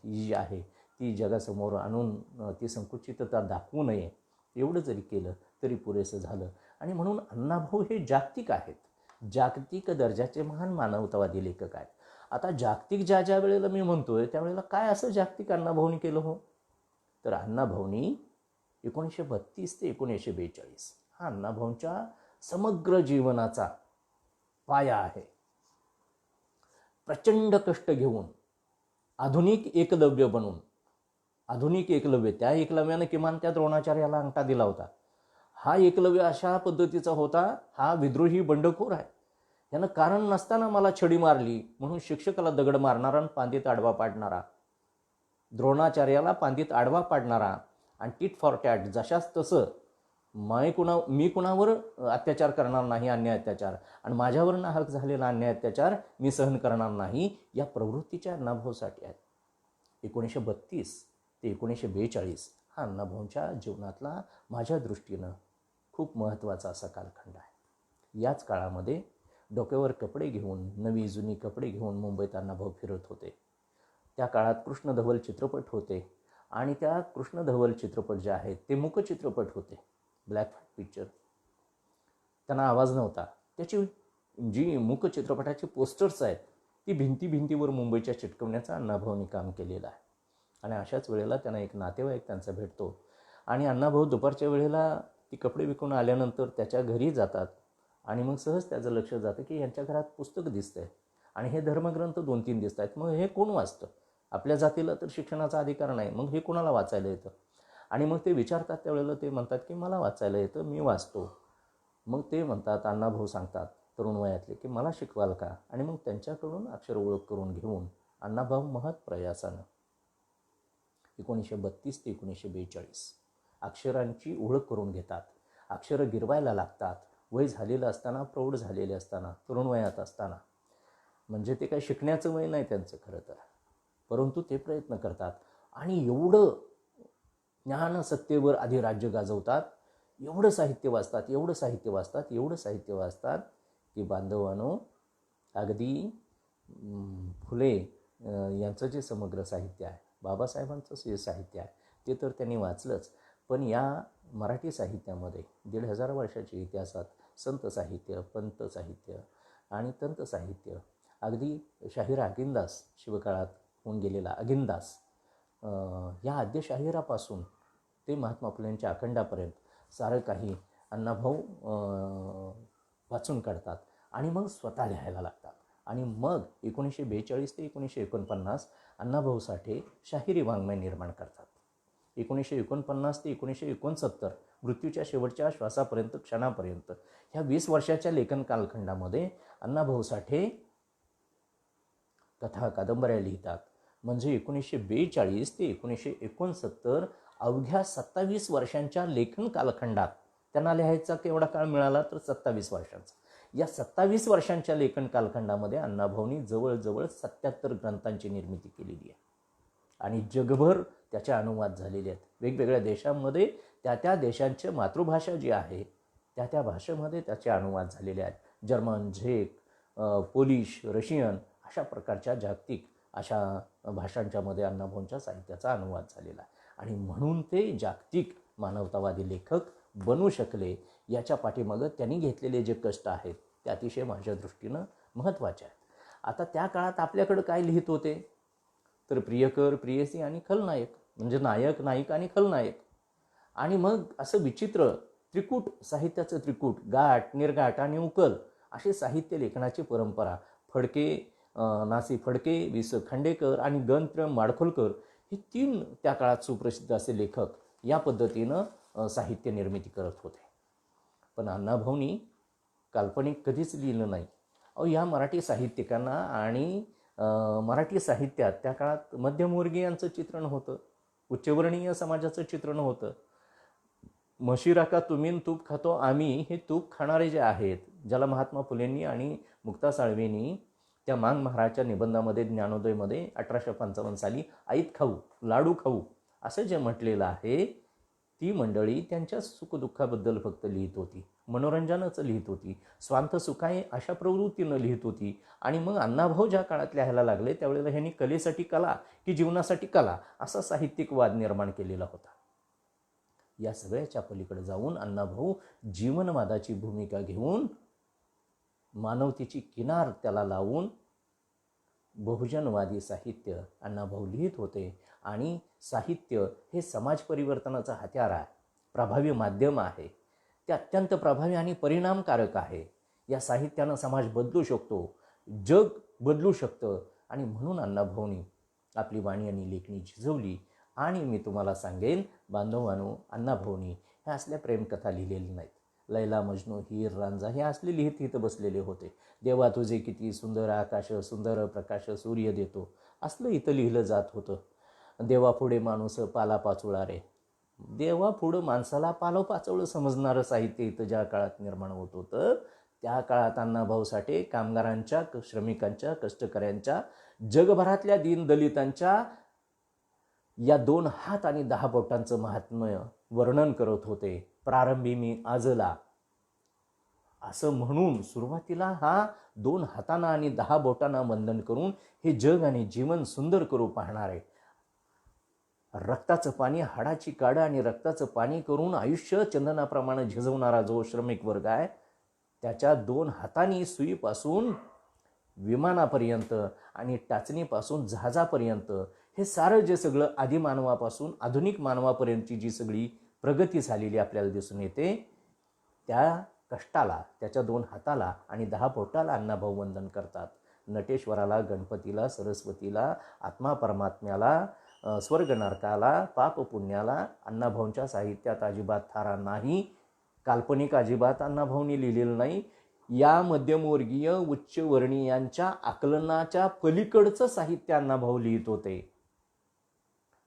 ही जी आहे ती जगासमोर आणून ती संकुचितता दाखवू नये, एवढं जरी केलं तरी पुरेसं झालं. आणि म्हणून अण्णाभाऊ हे जागतिक आहेत, जागतिक दर्जाचे महान मानवतावादी लेखक आहेत. आता जागतिक ज्या वेळेला मी म्हणतोय त्यावेळेला काय असं जागतिक अण्णाभाऊनी केलं हो? तर अण्णाभाऊनी 1932 ते 1942 हा अण्णाभाऊंच्या समग्र जीवनाचा पाया आहे. प्रचंड कष्ट घेऊन आधुनिक एकलव्य बनून, आधुनिक एकलव्य, त्या एकलव्यानं किमान त्या द्रोणाचार्याला अंगठा दिला होता. हा एकलव्य अशा पद्धतीचा होता, हा विद्रोही बंडखोर आहे. यानं कारण नसताना मला छडी मारली म्हणून शिक्षकाला दगड मारणारा आणि पांदीत आडवा पाडणारा, द्रोणाचार्याला पांदीत आडवा पाडणारा आणि टीट फॉर टॅट जशाच तसं मी कुणावर अत्याचार करणार नाही, अन्याय अत्याचार, आणि माझ्यावर नाहक झालेला अन्याय अत्याचार मी सहन करणार नाही, या प्रवृत्तीच्या अण्णाभाऊसाठी आहेत. 1932 ते 1942 हा अण्णाभाऊंच्या जीवनातला माझ्या दृष्टीनं खूप महत्त्वाचा असा कालखंड आहे. याच काळामध्ये डोक्यावर कपडे घेऊन, नवी जुनी कपडे घेऊन मुंबईत अण्णाभाऊ फिरत होते. त्या काळात कृष्णधवल चित्रपट होते आणि त्या कृष्णधवल चित्रपट जे आहेत ते मूक चित्रपट होते, ब्लॅक व्हाईट पिक्चर. त्यांना आवाज नव्हता. त्याची जी मूक चित्रपटाची पोस्टर्स आहेत ती भिंतीवर मुंबईच्या चिटकवण्याचं अण्णाभाऊंनी काम केलेलं आहे. आणि अशाच वेळेला त्यांना एक नातेवाईक त्यांचा भेटतो आणि अण्णाभाऊ दुपारच्या वेळेला ती कपडे विकून आल्यानंतर त्याच्या घरी जातात आणि मग सहज त्याचं लक्ष जातं की यांच्या घरात पुस्तक दिसतंय आणि हे धर्मग्रंथ 2-3 दिसत आहेत. मग हे कोण वाचतं? आपल्या जातीला तर शिक्षणाचा अधिकार नाही, मग हे कोणाला वाचायला येतं? आणि मग ते विचारतात त्यावेळेला ते म्हणतात की मला वाचायला येतं, मी वाचतो. मग ते म्हणतात, अण्णाभाऊ सांगतात तरुण वयातले, की मला शिकवाल का? आणि मग त्यांच्याकडून अक्षर ओळख करून घेऊन अण्णाभाऊ महत् प्रयासानं 1932 ते 1942 अक्षरांची ओळख करून घेतात. अक्षरं गिरवायला लागतात. वय झालेलं असताना, प्रौढ झालेले असताना, तरुण वयात असताना. म्हणजे ते काही शिकण्याचं वय नाही त्यांचं खरं तर, परंतु ते प्रयत्न करतात आणि एवढं ज्ञानसत्तेवर आधी राज्य गाजवतात, एवढं साहित्य वाचतात की बांधवांनो, अगदी फुले यांचं जे समग्र साहित्य आहे, बाबासाहेबांचं जे साहित्य आहे ते तर त्यांनी वाचलंच, पण या मराठी साहित्यामध्ये 1500 वर्षाच्या इतिहासात संत साहित्य, पंत साहित्य आणि तंत साहित्य, अगदी शाहीर अगिनदास, शिवकाळात होऊन गेलेला अगिनदास, या आद्य शाहिरापासून ते महात्मा फुलेंच्या अखंडापर्यंत सारं काही अण्णाभाऊ वाचून काढतात आणि मग स्वतः लिहायला लागतात. आणि मग 1942 ते 1949 अण्णाभाऊ साठे शाहिरी वाङ्मय निर्माण करतात. 1949 ते 1969 मृत्यूच्या शेवटच्या श्वासापर्यंत, क्षणापर्यंत ह्या 20 वर्षाच्या लेखन कालखंडामध्ये अण्णाभाऊ साठे कथा, कादंबऱ्या लिहितात. म्हणजे 1942 ते 1969 अवघ्या 27 वर्षांच्या लेखन कालखंडात त्यांना लिहायचा केवढा काळ मिळाला तर 27 वर्षांचा. या 27 वर्षांच्या लेखन कालखंडामध्ये अण्णाभाऊंनी जवळजवळ 77 ग्रंथांची निर्मिती केलेली आहे आणि जगभर त्याचे अनुवाद झालेले आहेत. वेगवेगळ्या देशांमध्ये त्या देशांची मातृभाषा जी आहे त्या भाषेमध्ये त्याचे अनुवाद झालेले आहेत. जर्मन, झेक, पोलिश, रशियन अशा प्रकारच्या जागतिक अशा भाषांच्यामध्ये अण्णाभाऊंच्या साहित्याचा अनुवाद झालेला आहे. आणि म्हणून ते जागतिक मानवतावादी लेखक बनू शकले. याच्या पाठीमागं त्यांनी घेतलेले जे कष्ट आहेत ते अतिशय माझ्या दृष्टीनं महत्त्वाचे आहेत. आता त्या काळात आपल्याकडं काय लिहित होते तर प्रियकर, प्रियसी आणि खलनायक, म्हणजे नायक, नायिका आणि खलनायक. आणि मग असं विचित्र त्रिकूट, साहित्याचं त्रिकूट, गाठ, निर्गाठ आणि उकल अशी साहित्य लेखनाची परंपरा. फडके, नासी फडके, वि स खांडेकर आणि गणत्रय माडखोलकर हे 3 त्या काळात सुप्रसिद्ध असे लेखक या पद्धतीनं साहित्य निर्मिती करत होते. पण अण्णाभाऊंनी काल्पनिक कधीच लिहिलं नाही. या मराठी साहित्यिकांना आणि मराठी साहित्यात त्या काळात मध्यमवर्गीयांचं चित्रण होतं, उच्चवर्णीय समाजाचं चित्रण होतं. म्हशी राखा तुम्ही, तूप खातो आम्ही, हे तूप खाणारे जे आहेत, ज्याला महात्मा फुलेंनी आणि मुक्ता साळवेंनी त्या मांग महाराजच्या निबंधामध्ये, ज्ञानोदयमध्ये 1855 साली ऐत खाऊ, लाडू खाऊ असं जे म्हटलेलं आहे, ती मंडळी त्यांच्या सुखदुःखाबद्दल फक्त लिहित होती, मनोरंजनाचं लिहित होती, स्वांत सुखाय अशा प्रवृत्तीनं लिहित होती. आणि मग अण्णाभाऊ ज्या काळात लिहायला लागले त्यावेळेला ह्यांनी कलेसाठी कला की जीवनासाठी कला असा साहित्यिक वाद निर्माण केलेला होता. या सगळ्याच्या पलीकडे जाऊन अण्णाभाऊ जीवनवादाची भूमिका घेऊन मानवतेची किनार त्याला लावून बहुजनवादी साहित्य अण्णाभाऊ लिहित होते. आणि साहित्य हे समाज परिवर्तनाचं हत्यार आहे, प्रभावी माध्यम आहे, ते अत्यंत प्रभावी आणि परिणामकारक आहे. या साहित्यानं समाज बदलू शकतो, जग बदलू शकतं. आणि म्हणून अण्णाभाऊंनी आपली वाणी आणि लेखणी झिजवली. आणि मी तुम्हाला सांगेन बांधवांनो, अण्णाभाऊंनी ह्या असल्या प्रेमकथा लिहिलेल्या नाहीत. लैला मजनू, हीर रांझा हे असले लिहित बसलेले होते. देवा तुझे किती सुंदर आकाश, सुंदर प्रकाश सूर्य देतो, असलं इथं लिहिलं जात होतं. देवापुढे माणूस पाला पाचोळा रे, देवापुढं माणसाला पालो पाचोळं समजणारं साहित्य इथं ज्या काळात निर्माण होत होतं त्या काळात अण्णाभाऊ साठे कामगारांच्या, श्रमिकांच्या, कष्टकऱ्यांच्या, जगभरातल्या दीनदलितांच्या या 2 हात आणि 10 बोटांचं महात्म्य वर्णन करत होते. प्रारंभी मी आजला असं म्हणून सुरुवातीला हा 2 हातांना आणि 10 बोटांना वंदन करून हे जग आणि जीवन सुंदर करू पाहणारे, रक्ताचं पाणी हाडाची काडं आणि रक्ताचं पाणी करून आयुष्य चंदनाप्रमाणे झिजवणारा जो श्रमिक वर्ग आहे त्याच्या 2 हातांनी सुईपासून विमानापर्यंत आणि टाचणीपासून जहाजापर्यंत हे सारं जे सगळं आदिमानवापासून आधुनिक मानवापर्यंतची जी सगळी प्रगती झालेली आपल्याला दिसून येते, त्या कष्टाला, त्याच्या 2 हाताला आणि 10 बोटाला अण्णाभाऊ वंदन करतात. नटेश्वराला, गणपतीला, सरस्वतीला, आत्मा परमात्म्याला, स्वर्ग नरकाला, पाप पुण्याला अण्णाभाऊंच्या साहित्यात अजिबात थारा नाही. काल्पनिक अजिबात अण्णाभाऊंनी लिहिलेलं नाही. या मध्यमवर्गीय उच्चवर्णीयांच्या आकलनाच्या पलीकडचं साहित्य अण्णाभाऊ लिहित होते.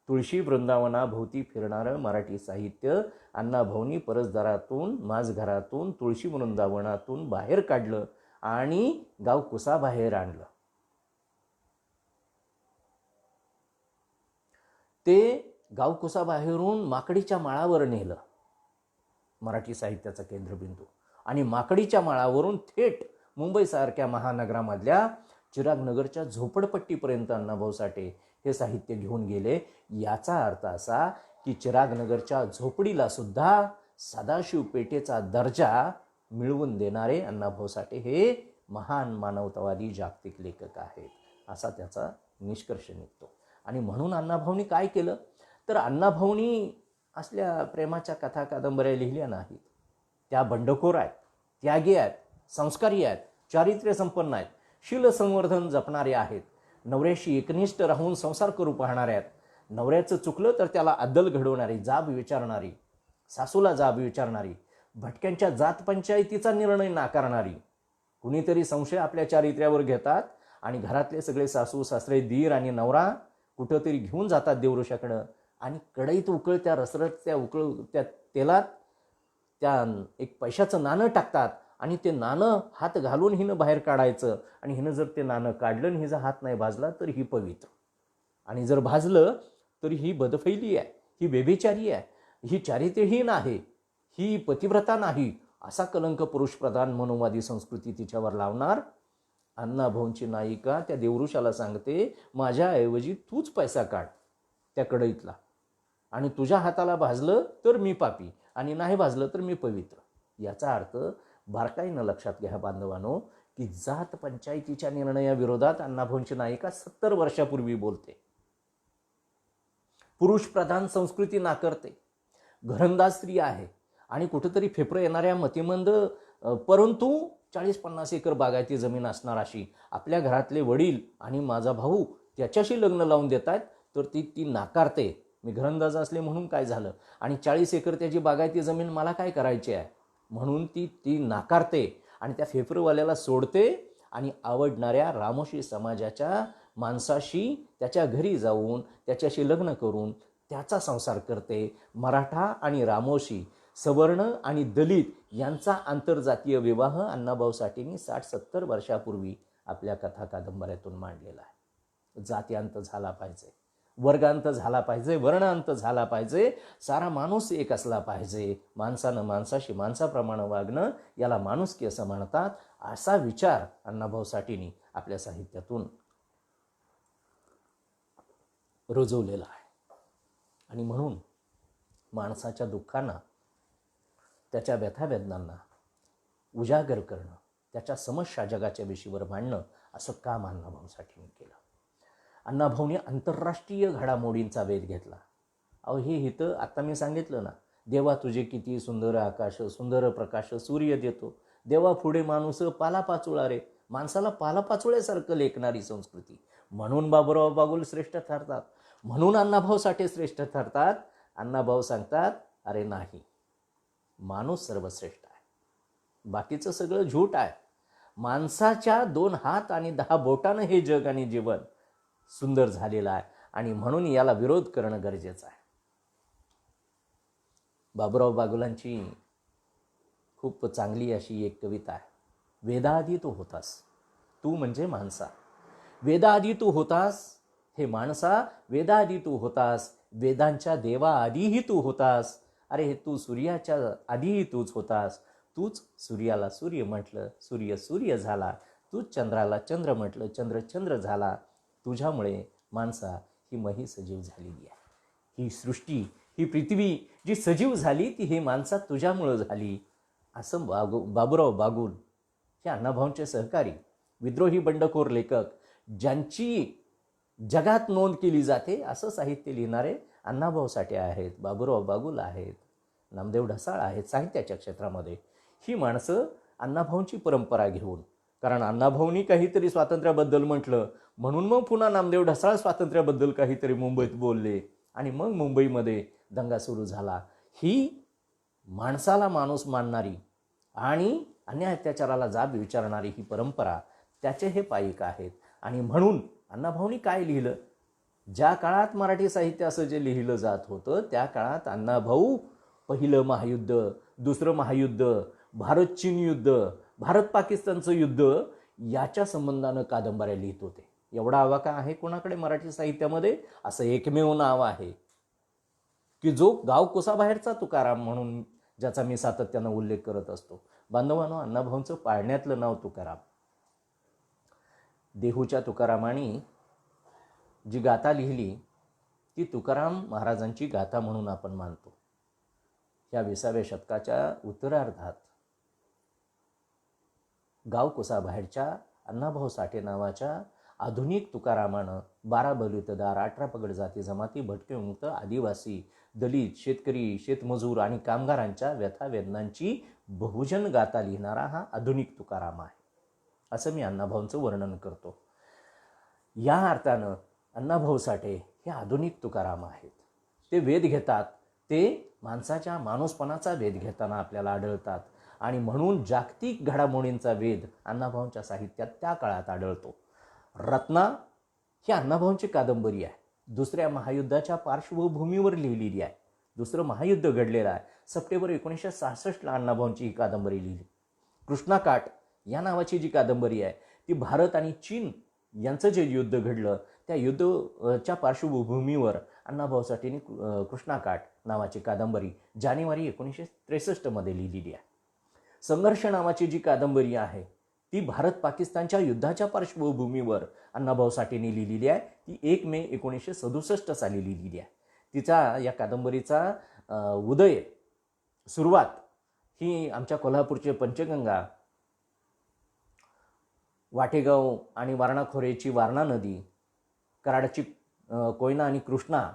तुळशी वृंदावनाभोवती फिरणारं मराठी साहित्य अण्णाभाऊंनी परसदारातून, माझघरातून, तुळशी वृंदावनातून बाहेर काढलं आणि गाव कुसाबाहेर आणलं. ते गाव कुसाबाहेरून माकडीच्या माळावर नेलं मराठी साहित्याचा केंद्रबिंदू. आणि माकडीच्या माळावरून थेट मुंबईसारख्या महानगरामधल्या चिरागनगरच्या झोपडपट्टीपर्यंत अण्णाभाऊ साठे हे साहित्य घेऊन गेले. याचा अर्थ असा की चिरागनगरच्या झोपडीला सुद्धा सदाशिव पेठेचा दर्जा मिळवून देणारे अण्णाभाऊ साठे हे महान मानवतावादी जागतिक लेखक आहेत, असा त्याचा निष्कर्ष निघतो. आणि म्हणून अण्णाभाऊंनी काय केलं तर अण्णाभाऊंनी असल्या प्रेमाच्या कथा कादंबऱ्या लिहिल्या नाहीत. त्या बंडखोर आहेत, त्यागी आहेत, संस्कारी आहेत, चारित्र्य संपन्न आहेत, शील संवर्धन जपणारे आहेत, नवऱ्याशी एकनिष्ठ राहून संसार करू पाहणारे आहेत, नवऱ्याचं चुकलं तर त्याला अद्दल घडवणारी, जाब विचारणारी, सासूला जाब विचारणारी, भटक्यांच्या जात पंचायतीचा निर्णय नाकारणारी. कुणीतरी संशय आपल्या चारित्र्यावर घेतात आणि घरातले सगळे सासू सासरे, दीर आणि नवरा कुठंतरी घेऊन जातात देवऋषाकडं आणि कढईत उकळत्या त्या तेलात त्या एक पैशाचं नाणं टाकतात आणि ते नाणं हात घालून हिनं बाहेर काढायचं. आणि हिनं जर ते नाणं काढलं आणि हिचा हात नाही भाजला तर ही पवित्र, आणि जर भाजलं तर ही बदफैली आहे, ही बेबीचारी आहे, ही चारित्र्यहीन आहे, ही पतिव्रता नाही, असा कलंक पुरुषप्रधान मनोवादी संस्कृती तिच्यावर लावणार. अण्णाभाऊंची नायिका त्या देवऋषाला सांगते, माझ्याऐवजी तूच पैसा काढ त्या कढईतला, आणि तुझ्या हाताला भाजलं तर मी पापी आणि नाही भाजलं तर मी पवित्र. याचा अर्थ बारकाईनं लक्षात घ्या बांधवांनो की जात पंचायतीच्या निर्णयाविरोधात अण्णाभाऊंची नायिका 70 वर्षापूर्वी बोलते. पुरुषप्रधान संस्कृती नाकारते, घरंदाज स्त्री आहे आणि कुठेतरी फेफरं येणाऱ्या मतिमंद परंतु 40-50 एकर बागायती जमीन असणार अशी आपल्या घरातले वडील आणि माझा भाऊ त्याच्याशी लग्न लावून देत आहेत तर ती नाकारते. मी घरंदाज असले म्हणून काय झालं, आणि 40 एकर त्याची बागायती जमीन मला काय करायची आहे म्हणून ती नाकारते आणि त्या फेफरवाल्याला सोडते आणि आवडणाऱ्या रामोशी समाजाच्या माणसाशी त्याच्या घरी जाऊन त्याच्याशी लग्न करून त्याचा संसार करते. मराठा आणि रामोशी, सवर्ण आणि दलित यांचा आंतरजातीय विवाह अण्णाभाऊ साठेंनी 60-70 वर्षापूर्वी आपल्या कथा कादंबऱ्यातून मांडलेला आहे. जातीअंत झाला पाहिजे, वर्गांत झाला पाहिजे, वर्णांत झाला पाहिजे, सारा माणूस एक असला पाहिजे, माणसानं माणसाशी माणसाप्रमाणे वागणं याला माणुसकी असं म्हणतात. असा विचार अण्णाभाऊ साठेंनी आपल्या साहित्यातून रुजवलेला आहे. आणि म्हणून माणसाच्या दुःखांना, त्याच्या व्यथावेदनांना उजागर करणं, त्याच्या समस्या जगाच्या विषयावर मांडणं असं काम अण्णाभाऊ साठेंनी केलं. अण्णाभाऊने आंतरराष्ट्रीय घडामोडींचा वेध घेतला. अहो हे इथं आत्ता मी सांगितलं ना, देवा तुझे किती सुंदर आकाश, सुंदर प्रकाश सूर्य देतो, देवा पुढे माणूस पालापाचोळा रे. माणसाला पालापाचोळ्यासारखं लेखणारी संस्कृती. म्हणून बाबूराव बागुल श्रेष्ठ ठरतात, म्हणून अण्णाभाऊ साठे श्रेष्ठ ठरतात. अण्णाभाऊ सांगतात, अरे नाही, माणूस सर्वश्रेष्ठ आहे, बाकीचं सगळं झूट आहे. माणसाच्या 2 हात आणि 10 बोटानं हे जग आणि जीवन सुंदर झालेलं आहे आणि म्हणून याला विरोध करणं गरजेचं आहे. बाबूराव बागुलांची खूप चांगली अशी एक कविता आहे. वेदाआधी तू होतास, तू म्हणजे माणसा. वेदाआधी तू होतास, हे माणसा वेदाआधी तू होतास, वेदांच्या देवाआधीही तू होतास. अरे हे तू सूर्याच्या आधीही तूच होतास, तूच सूर्याला सूर्य म्हटलं, सूर्य सूर्य झाला, तूच चंद्राला चंद्र म्हटलं, चंद्र चंद्र झाला. तुझ्यामुळे माणसा ही मही सजीव झालेली आहे. ही सृष्टी, ही पृथ्वी जी सजीव झाली ती हे माणसा तुझ्यामुळं झाली. असं बाबूराव बागुल हे अण्णाभाऊंचे सहकारी, विद्रोही बंडखोर लेखक, ज्यांची जगात नोंद केली जाते असं साहित्य लिहिणारे अण्णाभाऊ साठे आहेत, बाबूराव बागुल आहेत, नामदेव ढसाळ आहेत. साहित्याच्या क्षेत्रामध्ये ही माणसं अण्णाभाऊंची परंपरा घेऊन, कारण अण्णाभाऊंनी काहीतरी स्वातंत्र्याबद्दल म्हटलं म्हणून मग पुन्हा नामदेव ढसाळ स्वातंत्र्याबद्दल काहीतरी मुंबईत बोलले आणि मग मुंबईमध्ये दंगा सुरू झाला. ही माणसाला माणूस मानणारी आणि अन्याय अत्याचाराला जाब विचारणारी ही परंपरा त्याचे हे पायिक आहेत. आणि म्हणून अण्णाभाऊंनी काय लिहिलं, ज्या काळात मराठी साहित्य असं जे लिहिलं जात होतं त्या काळात अण्णाभाऊ पहिलं महायुद्ध, दुसरं महायुद्ध, भारत चीन युद्ध, भारत पाकिस्तानचं युद्ध याच्या संबंधानं कादंबऱ्या लिहित होते. एवढा आवाका आहे कोणाकडे मराठी साहित्यामध्ये? असं एकमेव नाव आहे की जो गाव कुसाबाहेरचा तुकाराम म्हणून ज्याचा मी सातत्यानं उल्लेख करत असतो. बांधवांनो, अण्णाभाऊंचं पाळण्यातलं नाव तुकाराम. देहूच्या तुकारामाने जी गाथा लिहिली ती तुकाराम महाराजांची गाथा म्हणून आपण मानतो. या 20व्या शतकाच्या उत्तरार्धात गाव कुसाबाहेरच्या अण्णाभाऊ साठे नावाच्या आधुनिक तुकारामानं 12 बलुतेदार, 18 पगड जाती जमाती, भटकेमुक्त, आदिवासी, दलित, शेतकरी, शेतमजूर आणि कामगारांच्या व्यथावेदनांची बहुजन गाथा लिहिणारा हा आधुनिक तुकाराम आहे, असं मी अण्णाभाऊंचं वर्णन करतो. या अर्थानं अण्णाभाऊ साठे हे आधुनिक तुकाराम आहेत. ते वेध घेतात, ते माणसाच्या माणूसपणाचा वेध घेताना आपल्याला आढळतात आणि म्हणून जागतिक घडामोडींचा वेध अण्णाभाऊंच्या साहित्यात त्या काळात आढळतो. रत्ना ही अण्णाभाऊंची कादंबरी आहे. 2ऱ्या महायुद्धाच्या पार्श्वभूमीवर लिहिलेली आहे. 2रं महायुद्ध घडलेलं आहे. सप्टेंबर 1966ला अण्णाभाऊंची ही कादंबरी लिहिली. कृष्णाकाठ या नावाची जी कादंबरी आहे ती भारत आणि चीन यांचं जे युद्ध घडलं त्या युद्धाच्या पार्श्वभूमीवर अण्णाभाऊ साठेंनी कृष्णाकाठ नावाची कादंबरी जानेवारी 1963मध्ये लिहिलेली आहे. संघर्ष नावाची जी कादंबरी आहे ती भारत पाकिस्तानच्या युद्धाच्या पार्श्वभूमीवर अण्णाभाऊ साठेंनी लिहिलेली आहे. ती 1 मे 1967 साली लिहिलेली आहे. तिचा या कादंबरीचा उदय, सुरुवात ही आमच्या कोल्हापूरचे पंचगंगा, वाटेगाव आणि वारणा खोरेची वारणा नदी, कराडची कोयना आणि कृष्णा,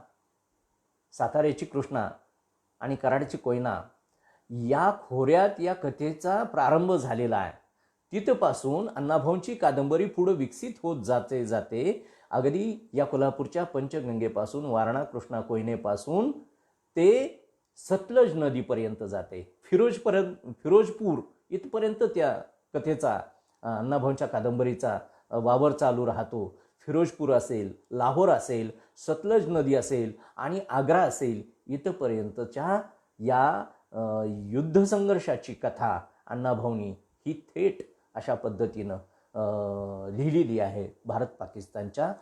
साताऱ्याची कृष्णा आणि कराडची कोयना या खोऱ्यात या कथेचा प्रारंभ झालेला आहे. तिथपासून अण्णाभाऊंची कादंबरी पुढे विकसित होत जाते अगदी या कोल्हापूरच्या पंचगंगेपासून, वारणा कृष्णा कोयनेपासून ते सतलज नदीपर्यंत जाते. फिरोजपूर इथपर्यंत त्या कथेचा, अण्णाभाऊंच्या कादंबरीचा वावर चालू राहतो. फिरोजपूर असेल, लाहोर असेल, सतलज नदी असेल आणि आग्रा असेल, इथपर्यंतच्या या युद्ध संघर्षाची कथा अण्णाभाऊंनी ही थेट अशा पद्धतीनं लिहिलेली आहे भारत पाकिस्तानच्या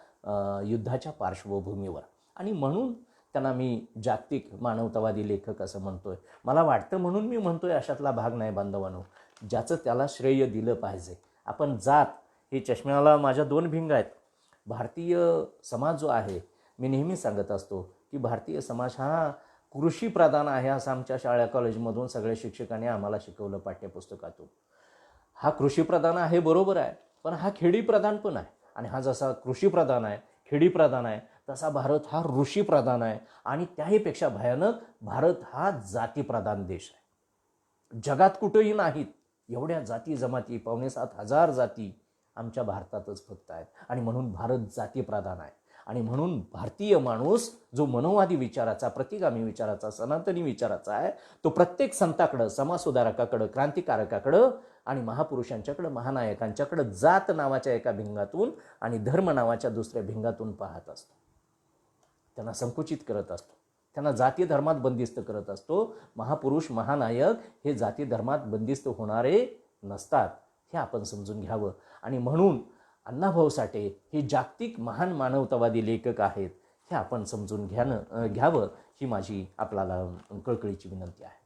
युद्धाच्या पार्श्वभूमीवर. आणि म्हणून त्यांना मी जागतिक मानवतावादी लेखक असं म्हणतोय. मला वाटतं म्हणून मी म्हणतोय अशातला भाग नाही बांधवांनो. ज्याचं त्याला श्रेय दिलं पाहिजे. आपण जात हे चष्म्याला माझ्या 2 भिंग आहेत. भारतीय समाज जो आहे, मी नेहमी सांगत असतो की भारतीय समाज हा कृषीप्रधान आहे असं आमच्या शाळा कॉलेजमधून सगळ्या शिक्षकांनी आम्हाला शिकवलं पाठ्यपुस्तकातून. हा कृषीप्रधान आहे बरोबर आहे, पण हा खेडीप्रधान पण आहे. आणि हा जसा कृषीप्रधान आहे, खेडीप्रधान आहे, तसा भारत हा ऋषीप्रधान आहे. आणि त्याहीपेक्षा भयानक भारत हा जातीप्रधान देश आहे. जगात कुठंही नाहीत एवढ्या जाती जमाती, 5,700 जाती आमच्या भारतातच फक्त आहेत. आणि म्हणून भारत जातीप्रधान आहे. आणि म्हणून भारतीय माणूस जो मनोवादी विचाराचा, प्रतिगामी विचाराचा, सनातनी विचाराचा आहे, तो प्रत्येक संताकडं, समाजसुधारकाकडं, क्रांतिकारकाकडं आणि महापुरुषांच्याकडं, महानायकांच्याकडं जात नावाच्या एका भिंगातून आणि धर्म नावाच्या दुसऱ्या भिंगातून पाहत असतो. त्यांना संकुचित करत असतो. त्यांना जाती धर्मात बंदिस्त करत असतो. महापुरुष, महानायक हे जाती धर्मात बंदिस्त होणारे नसतात, हे आपण समजून घ्यावं. आणि म्हणून अण्णाभाऊ साठे हे जागतिक महान मानवतावादी लेखक आहेत, हे आपण समजून घ्यावं ही माझी आपल्याला कळकळीची विनंती आहे.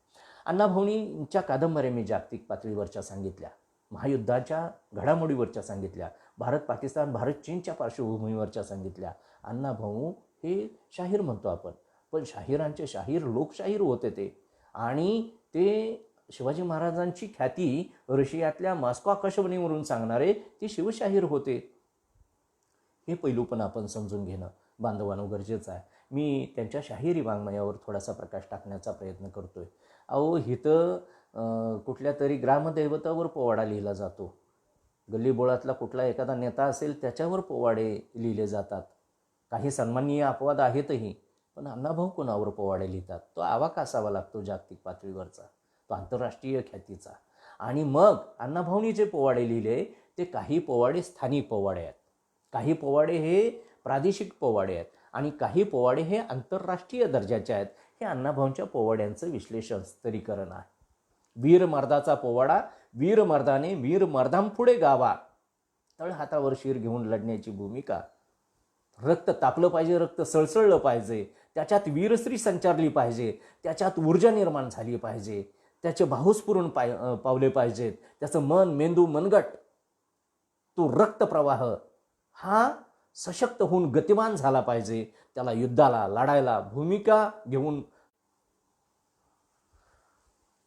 अण्णाभाऊंच्या कादंबऱ्या मी जागतिक पातळीवरच्या सांगितल्या, महायुद्धाच्या घडामोडीवरच्या सांगितल्या, भारत पाकिस्तान भारत चीनच्या पार्श्वभूमीवरच्या सांगितल्या. अण्णाभाऊ हे शाहीर म्हणतो आपण, पण शाहिरांचे शाहीर लोकशाहीर होते ते. आणि ते शिवाजी महाराजांची ख्याती रशियातल्या मॉस्को आकाशवाणीवरून सांगणारे ते शिवशाहीर होते. हे पैलू पण आपण समजून घेणं बांधवांनो गरजेचं आहे. मी त्यांच्या शाहिरी वाङ्मयावर थोडासा प्रकाश टाकण्याचा प्रयत्न करतोय. अहो इथं कुठल्या तरी ग्रामदैवतावर पोवाडा लिहिला जातो. गल्लीबोळातला कुठला एखादा नेता असेल त्याच्यावर पोवाडे लिहिले जातात. काही सन्माननीय अपवाद आहेतही, पण अण्णाभाऊ कोणावर पोवाडे लिहितात? तो आवाका असावा लागतो जागतिक पातळीवरचा, तो आंतरराष्ट्रीय ख्यातीचा. आणि मग अण्णाभाऊंनी जे पोवाडे लिहिले ते काही पोवाडे स्थानिक पोवाडे आहेत, काही पोवाडे हे प्रादेशिक पोवाडे आहेत आणि काही पोवाडे हे आंतरराष्ट्रीय दर्जाचे आहेत. हे अण्णाभाऊंच्या पोवाड्यांचं विश्लेषण स्तरीकरण आहे. वीर मर्दाचा पोवाडा, वीर मर्दाने वीर मर्दांपुढे गावा, तळ हातावर शिर घेऊन लढण्याची भूमिका. रक्त तापलं पाहिजे, रक्त सळसळलं पाहिजे, त्याच्यात वीरश्री संचारली पाहिजे, त्याच्यात ऊर्जा निर्माण झाली पाहिजे, त्याचे बाहुस्फुरून पावले पाहिजेत, त्याचं मन, मेंदू, मनगट, तो रक्तप्रवाह हा सशक्त होऊन गतिमान झाला पाहिजे. त्याला युद्धाला, लढायला भूमिका घेऊन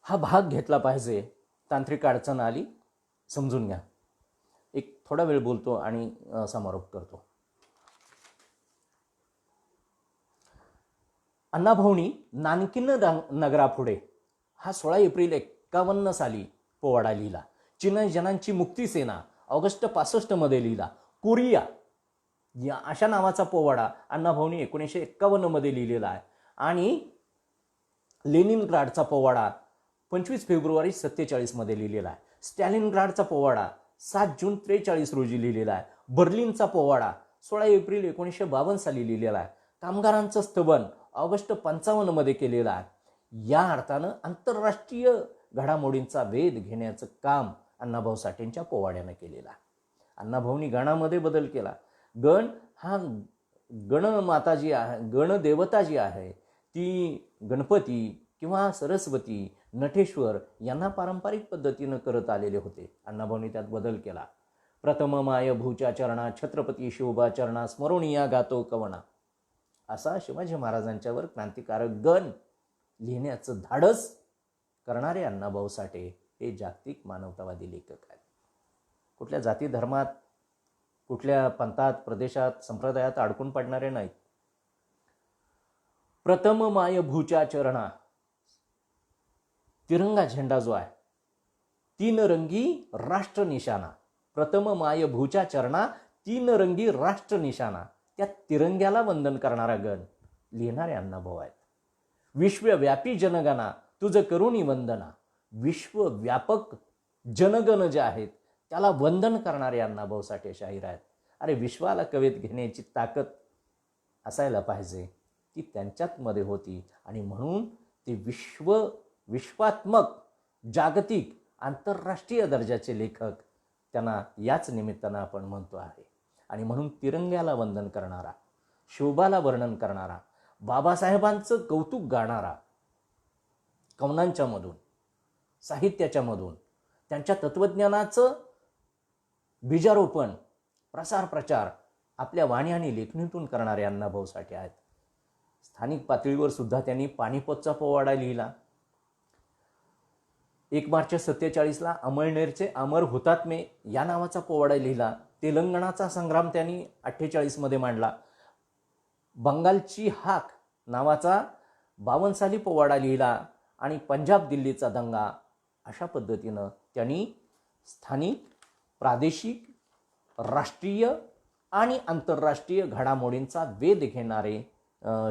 हा भाग घेतला पाहिजे. तांत्रिक अडचण आली, समजून घ्या. एक थोडा वेळ बोलतो आणि समारोप करतो. अण्णाभाऊंनी नानकिन नगरापुढे हा 16 एप्रिल 51 साली पोवाडा लिहिला. चिनाजनांची मुक्ती सेना ऑगस्ट 65 मध्ये लिहिला. कोरिया या अशा नावाचा पोवाडा अण्णाभाऊंनी 1951 मध्ये लिहिलेला आहे. आणि लेनिनग्राडचा पोवाडा 25 फेब्रुवारी 47 मध्ये लिहिलेला आहे. स्टॅलिनग्राडचा पोवाडा 7 जून 43 रोजी लिहिलेला आहे. बर्लिनचा पोवाडा 16 एप्रिल 1952 साली लिहिलेला आहे. कामगारांचं स्तवन ऑगस्ट 55 मध्ये केलेलं आहे. या अर्थानं आंतरराष्ट्रीय घडामोडींचा वेध घेण्याचं काम अण्णाभाऊ साठेंच्या पोवाड्यानं केलेलं आहे. अण्णाभाऊंनी गणामध्ये बदल केला. गण हा गणमाता जी आहे, गणदेवता जी आहे ती गणपती किंवा सरस्वती, नटेश्वर यांना पारंपरिक पद्धतीनं करत आलेले होते. अण्णाभाऊंनी त्यात बदल केला. प्रथम माय भूच्या चरणा, छत्रपती शिवबा चरणा, स्मरणीया गातो कवना, असा शिवाजी महाराजांच्यावर क्रांतिकारक गण लिहिण्याचं धाडस करणारे अण्णाभाऊ साठे हे जागतिक मानवतावादी लेखक आहेत. कुठल्या जाती धर्मात, कुठल्या पंथात, प्रदेशात, संप्रदायात अडकून पडणारे नाहीत. प्रथम माय भूच्या चरणा, तिरंगा झेंडा जो आहे, 3 रंगी राष्ट्र निशाणा. प्रथम माय भूच्या चरणा, 3 रंगी राष्ट्र निशाणा. त्या तिरंग्याला वंदन करणारा गण लिहिणारे अण्णाभाऊ आहेत. विश्वव्यापी जनगणा तुझं करुणी वंदना. विश्वव्यापक जनगण जे आहेत त्याला वंदन करणारे अण्णाभाऊ साठे शाहीर आहेत. अरे विश्वाला कवेत घेण्याची ताकद असायला पाहिजे, ती त्यांच्यात मध्ये होती. आणि म्हणून ते विश्वात्मक, जागतिक, आंतरराष्ट्रीय दर्जाचे लेखक त्यांना याच निमित्तानं आपण म्हणतो आहे. आणि म्हणून तिरंग्याला वंदन करणारा, शोभाला वर्णन करणारा, बाबासाहेबांचं कौतुक गाणारा, कवनांच्या मधून, साहित्याच्या मधून त्यांच्या तत्त्वज्ञानाचं बीजारोपण, प्रसार प्रचार आपल्या वाणी आणि लेखणीतून करणारे अण्णाभाऊ साठे आहेत. स्थानिक पातळीवर सुद्धा त्यांनी पानिपतचा पोवाडा लिहिला. 1 मार्च 47ला अमळनेरचे अमर हुतात्मे या नावाचा पोवाडा लिहिला. तेलंगणाचा संग्राम त्यांनी 48मध्ये मांडला. बंगालची हाक नावाचा 52 साली पोवाडा लिहिला आणि पंजाब दिल्लीचा दंगा, अशा पद्धतीनं त्यांनी स्थानिक, प्रादेशिक, राष्ट्रीय आणि आंतरराष्ट्रीय घडामोडींचा वेध घेणारे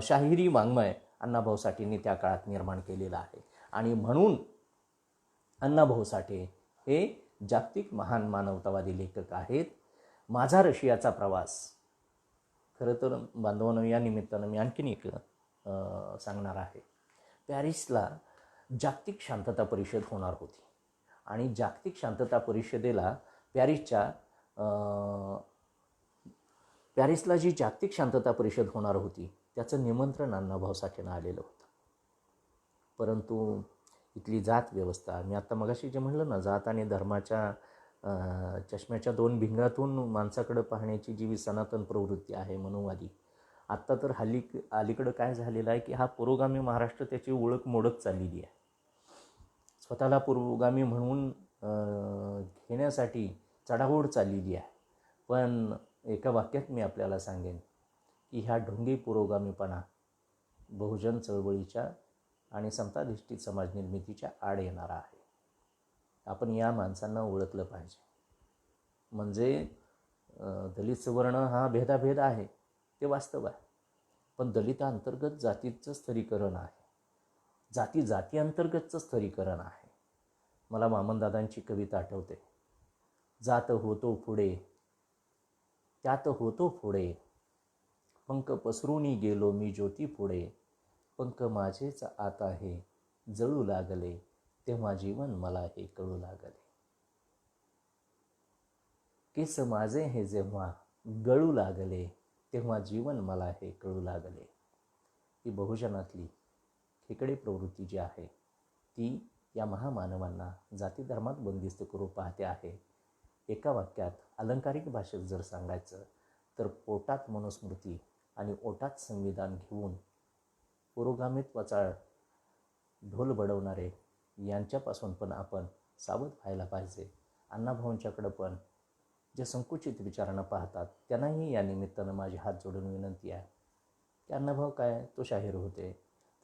शाहिरी वाङ्मय अण्णाभाऊ साठेंनी त्या काळात निर्माण केलेलं आहे. आणि म्हणून अण्णाभाऊ साठे हे जागतिक महान मानवतावादी लेखक आहेत. माझा रशियाचा प्रवास, खरं तर बांधवांनो, या निमित्तानं मी आणखीन एक सांगणार आहे. पॅरिसला जागतिक शांतता परिषद होणार होती आणि जागतिक शांतता परिषदेला पॅरिसला जी जागतिक शांतता परिषद होणार होती त्याचं निमंत्रण अण्णाभाऊ साठेंना आलेलं होतं. परंतु इथली जात व्यवस्था, मी आत्ता मगाशी जे म्हणलं ना, जात आणि धर्माच्या चष्म्याच्या 2 भिंगातून माणसाकडं पाहण्याची जी सनातन प्रवृत्ती आहे मनुवादी, आत्ता तर अलीकडं काय झालेलं आहे की हा पुरोगामी महाराष्ट्र त्याची ओळख मोडत चाललेली आहे. स्वतःला पुरोगामी म्हणून घेण्यासाठी चढाओढ चाललेली आहे. पण एका वाक्यात मी आपल्याला सांगेन की ह्या ढोंगी पुरोगामीपणा बहुजन चळवळीच्या आणि समताधिष्ठित समाज निर्मितीच्या आड येणारा आहे. आपण या माणसांना ओळखलं पाहिजे. म्हणजे दलित सवर्ण हा भेदाभेद आहे, ते वास्तव आहे. पण दलितांतर्गत जातीचं स्तरीकरण आहे, जाती अंतर्गतचं स्तरीकरण आहे. मला वामनदादांची कविता आठवते. जात होतो पुढे, त्यात होतो पुढे, पंख पसरूनी गेलो मी ज्योती पुढे, पंख माझेच आत आहे जळू लागले, तेव्हा जीवन मला हे कळू लागले. केस माझे हे जेव्हा गळू लागले, तेव्हा जीवन मला हे कळू लागले. ही बहुजनातली खेकडे प्रवृत्ती जी आहे ती या महामानवांना जाती धर्मात बंदिस्त करू पाहते आहे. एका वाक्यात अलंकारिक भाषेत जर सांगायचं तर पोटात मनुस्मृती आणि ओटात संविधान घेऊन पुरोगामित्वाचा ढोल बडवणारे यांच्यापासून पण आपण सावध व्हायला पाहिजे. अण्णाभाऊंच्याकडं पण जे संकुचित विचारांना पाहतात त्यांनाही या निमित्तानं माझी हात जोडून विनंती आहे की अण्णाभाऊ काय तो शाहीर होते,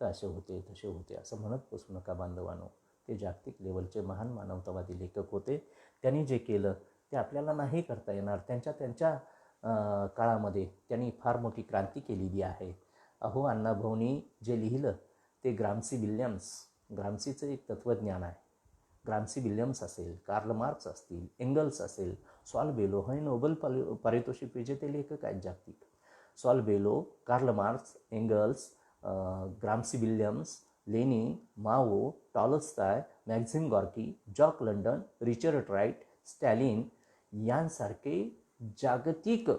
तर असे होते तसे होते असं म्हणत बसू नका बांधवांनो. ते जागतिक लेवलचे महान मानवतावादी लेखक होते. त्यांनी जे केलं ते आपल्याला नाही करता येणार. त्यांच्या काळामध्ये त्यांनी फार मोठी क्रांती केलेली आहे. अहो, अण्णाभाऊंनी जे लिहिलं ते ग्राम्सीचं एक तत्त्वज्ञान आहे. ग्राम्सी विल्यम्स असेल, कार्ल मार्क्स असतील, एंगल्स असेल, सॉल बेलो हे नोबेल पारितोषिक विजेते लेखक आहेत जागतिक. Saul Bellow, Karl Marx, Engels, Gramsci Williams, Lenin, Mao, Tolstoy, Maxim Gorky, Jack London, Richard Wright, Stalin यांसारखे जागतिक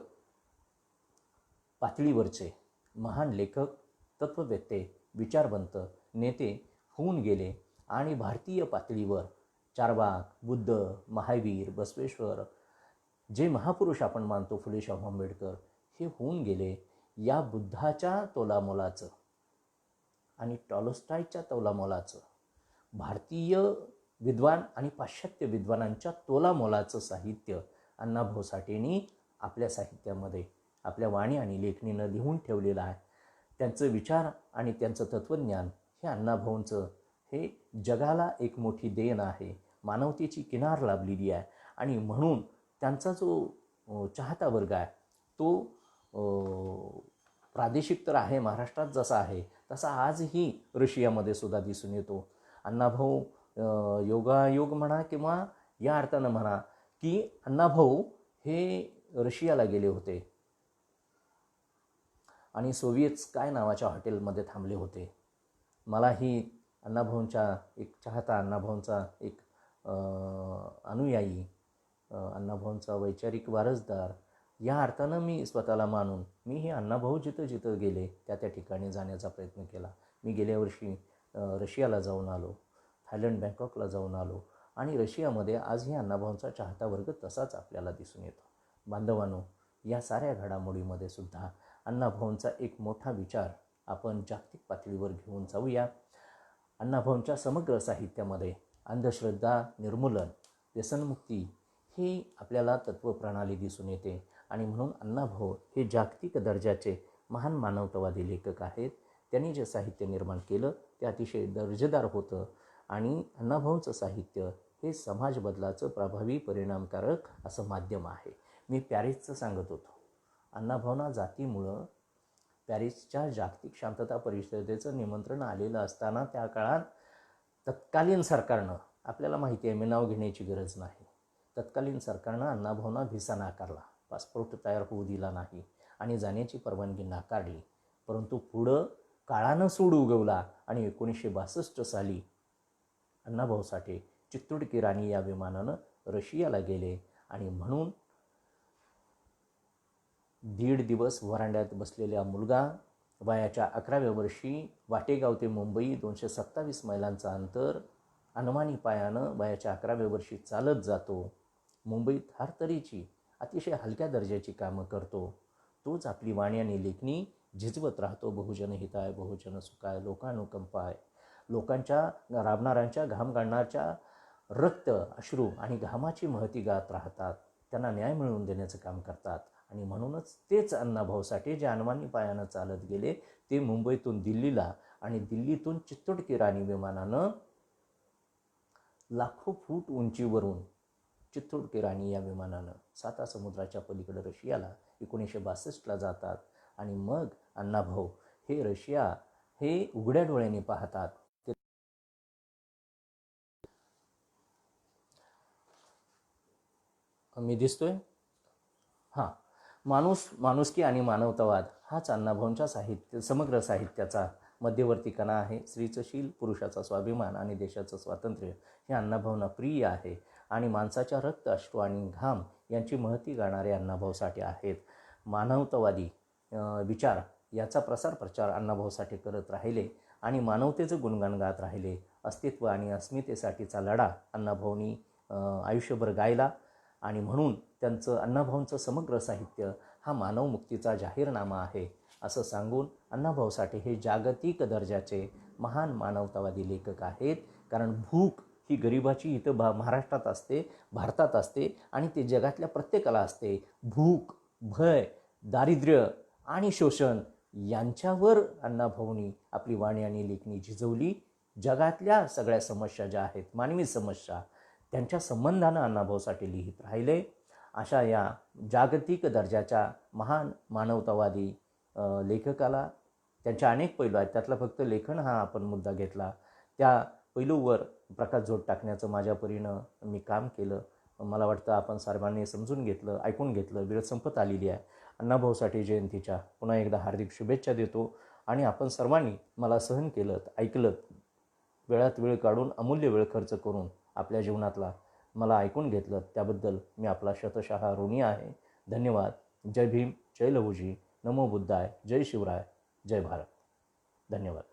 पातळीवरचे महान लेखक, तत्त्ववेत्ते, विचारवंत, नेते होऊन गेले आणि भारतीय पातळीवर चारबाग, बुद्ध, महावीर, बसवेश्वर जे महापुरुष आपण मानतो, फुले शाहू आंबेडकर, हे होऊन गेले. या बुद्धाच्या तोलामोलाचं आणि टॉलस्टॉयच्या तोलामोलाचं, भारतीय विद्वान आणि पाश्चात्य विद्वानांच्या तोलामोलाचं साहित्य अण्णाभाऊ साठेंनी आपल्या साहित्यामध्ये, आपल्या वाणी आणि लेखणीनं लिहून ठेवलेलं आहे. त्यांचं विचार आणि त्यांचं तत्त्वज्ञान हे अण्णाभाऊंचं हे जगाला एक मोठी देण आहे. मानवतेची किनार लाभलेली आहे आणि म्हणून त्यांचा जो चाहता वर्ग आहे तो प्रादेशिक तर आहे, महाराष्ट्रात जसा आहे तसा आजही रशियामध्ये सुद्धा दिसून येतो. अण्णाभाऊ योगायोग म्हणा किंवा या अर्थानं म्हणा की अण्णाभाऊ हे रशियाला गेले होते आणि सोव्हिएत स्काय नावाच्या हॉटेलमध्ये थांबले होते. मलाही अण्णाभाऊंच्या एक चाहता, अण्णाभाऊंचा एक अनुयायी, अण्णाभाऊंचा वैचारिक वारसदार या अर्थानं मी स्वतःला मानून मीही अण्णाभाऊ जिथं जिथं गेले त्या ठिकाणी जाण्याचा प्रयत्न केला. मी गेल्या वर्षी रशियाला जाऊन आलो, थायलंड बँकॉकला जाऊन आलो आणि रशियामध्ये आजही अण्णाभाऊंचा चाहता वर्ग तसाच आपल्याला दिसून येतो. बांधवांनो, या साऱ्या घडामोडीमध्ये सुद्धा अण्णाभाऊंचा एक मोठा विचार आपण जागतिक पातळीवर घेऊन जाऊया. अण्णाभाऊंच्या समग्र साहित्यामध्ये अंधश्रद्धा निर्मूलन, व्यसनमुक्ती ही आपल्याला तत्त्वप्रणाली दिसून येते आणि म्हणून अण्णाभाऊ हे जागतिक दर्जाचे महान मानवतावादी लेखक आहेत. त्यांनी जे साहित्य निर्माण केलं ते अतिशय दर्जेदार होतं आणि अण्णाभाऊंचं साहित्य हे समाज बदलाचं प्रभावी परिणामकारक असं माध्यम आहे. मी पॅरिसचं सांगत होतो. अण्णाभाऊंना जातीमुळं पॅरिसच्या जागतिक शांतता परिषदेचं निमंत्रण आलेलं असताना त्या काळात तत्कालीन सरकारनं, आपल्याला माहिती आहे मी नाव घेण्याची गरज नाही, तत्कालीन सरकारनं अण्णाभाऊंना व्हिसा नाकारला, पासपोर्ट तयार होऊ दिला नाही आणि जाण्याची परवानगी नाकारली. परंतु पुढं काळानं सूड उगवला आणि 1962 साली अण्णाभाऊ साठे चित्तूर की राणी या विमानानं रशियाला गेले आणि म्हणून 1.5 दिवस वरांड्यात बसलेला मुलगा वयाच्या 11व्या वर्षी वाटेगाव ते मुंबई 227 मैलांचं अंतर अनवाणी पायानं वयाच्या 11व्या वर्षी चालत जातो. मुंबईत हारतरीची अतिशय हलक्या दर्जाची कामं करतो. तोच आपली वाणी आणि लेखणी झिजवत राहतो. बहुजन हिताय, बहुजन सुखाय, लोकानुकंपाय. लोकांच्या राबणाऱ्यांच्या, घाम गाळणाऱ्यांच्या रक्त, अश्रू आणि घामाची महती गात राहतात. त्यांना न्याय मिळवून देण्याचं काम करतात आणि म्हणूनच तेच अण्णाभाऊ साठे जे अनवाणी पायानं चालत गेले ते मुंबईतून दिल्लीला आणि दिल्लीतून चित्तूर की राणी विमानानं लाखो फूट उंचीवरून चित्तूर की राणी या विमानानं 7 समुद्राच्या पलीकडे रशियाला 1962ला जातात आणि मग अण्णाभाऊ हे रशिया हे उघड्या डोळ्यांनी पाहतात. मी दिसतोय? हां. माणुसकी आणि मानवतावाद हाच अण्णाभाऊंच्या समग्र साहित्याचा मध्यवर्ती कणा आहे. स्त्रीचं शील, पुरुषाचा स्वाभिमान आणि देशाचं स्वातंत्र्य हे अण्णाभाऊंना प्रिय आहे आणि माणसाच्या रक्त, अश्रू आणि घाम यांची महती गाणारे अण्णाभाऊ साठे आहेत. मानवतावादी विचार याचा प्रचार अण्णाभाऊ साठे करत राहिले आणि मानवतेचं गुणगान गात राहिले. अस्तित्व आणि अस्मितेसाठीचा लढा अण्णाभाऊंनी आयुष्यभर गायला आणि म्हणून त्यांचं अण्णाभाऊंचं समग्र साहित्य हा मानवमुक्तीचा जाहीरनामा आहे असं सांगून अण्णाभाऊ साठे हे जागतिक दर्जाचे महान मानवतावादी लेखक आहेत. कारण भूक ही गरिबाची इथं महाराष्ट्रात असते, भारतात असते आणि ते जगातल्या प्रत्येकाला असते. भूक, भय, दारिद्र्य आणि शोषण यांच्यावर अण्णाभाऊंनी आपली वाणी आणि लेखणी झिजवली. जगातल्या सगळ्या समस्या ज्या आहेत, मानवी समस्या, त्यांच्या संबंधानं अण्णाभाऊ साठे लिहित राहिले. अशा या जागतिक दर्जाच्या महान मानवतावादी लेखकाला त्यांच्या अनेक पैलू आहेत, त्यातला फक्त लेखन हा आपण मुद्दा घेतला, त्या पैलूवर प्रकाशझोत टाकण्याचं माझ्या परीनं मी काम केलं. मला वाटतं आपण सर्वांनी समजून घेतलं, ऐकून घेतलं. वेळ संपत आलेली आहे. अण्णाभाऊ साठे जयंतीच्या पुन्हा एकदा हार्दिक शुभेच्छा देतो आणि आपण सर्वांनी मला सहन केलं, ऐकलं, वेळात वेळ काढून अमूल्य वेळ खर्च करून आपल्या जीवनातला मला ऐकून घेतलं त्याबद्दल मी आपला शतशः ऋणी आहे. धन्यवाद. जय भीम, जय लहुजी, नमो बुद्धाय, जय शिवराय, जय भारत. धन्यवाद.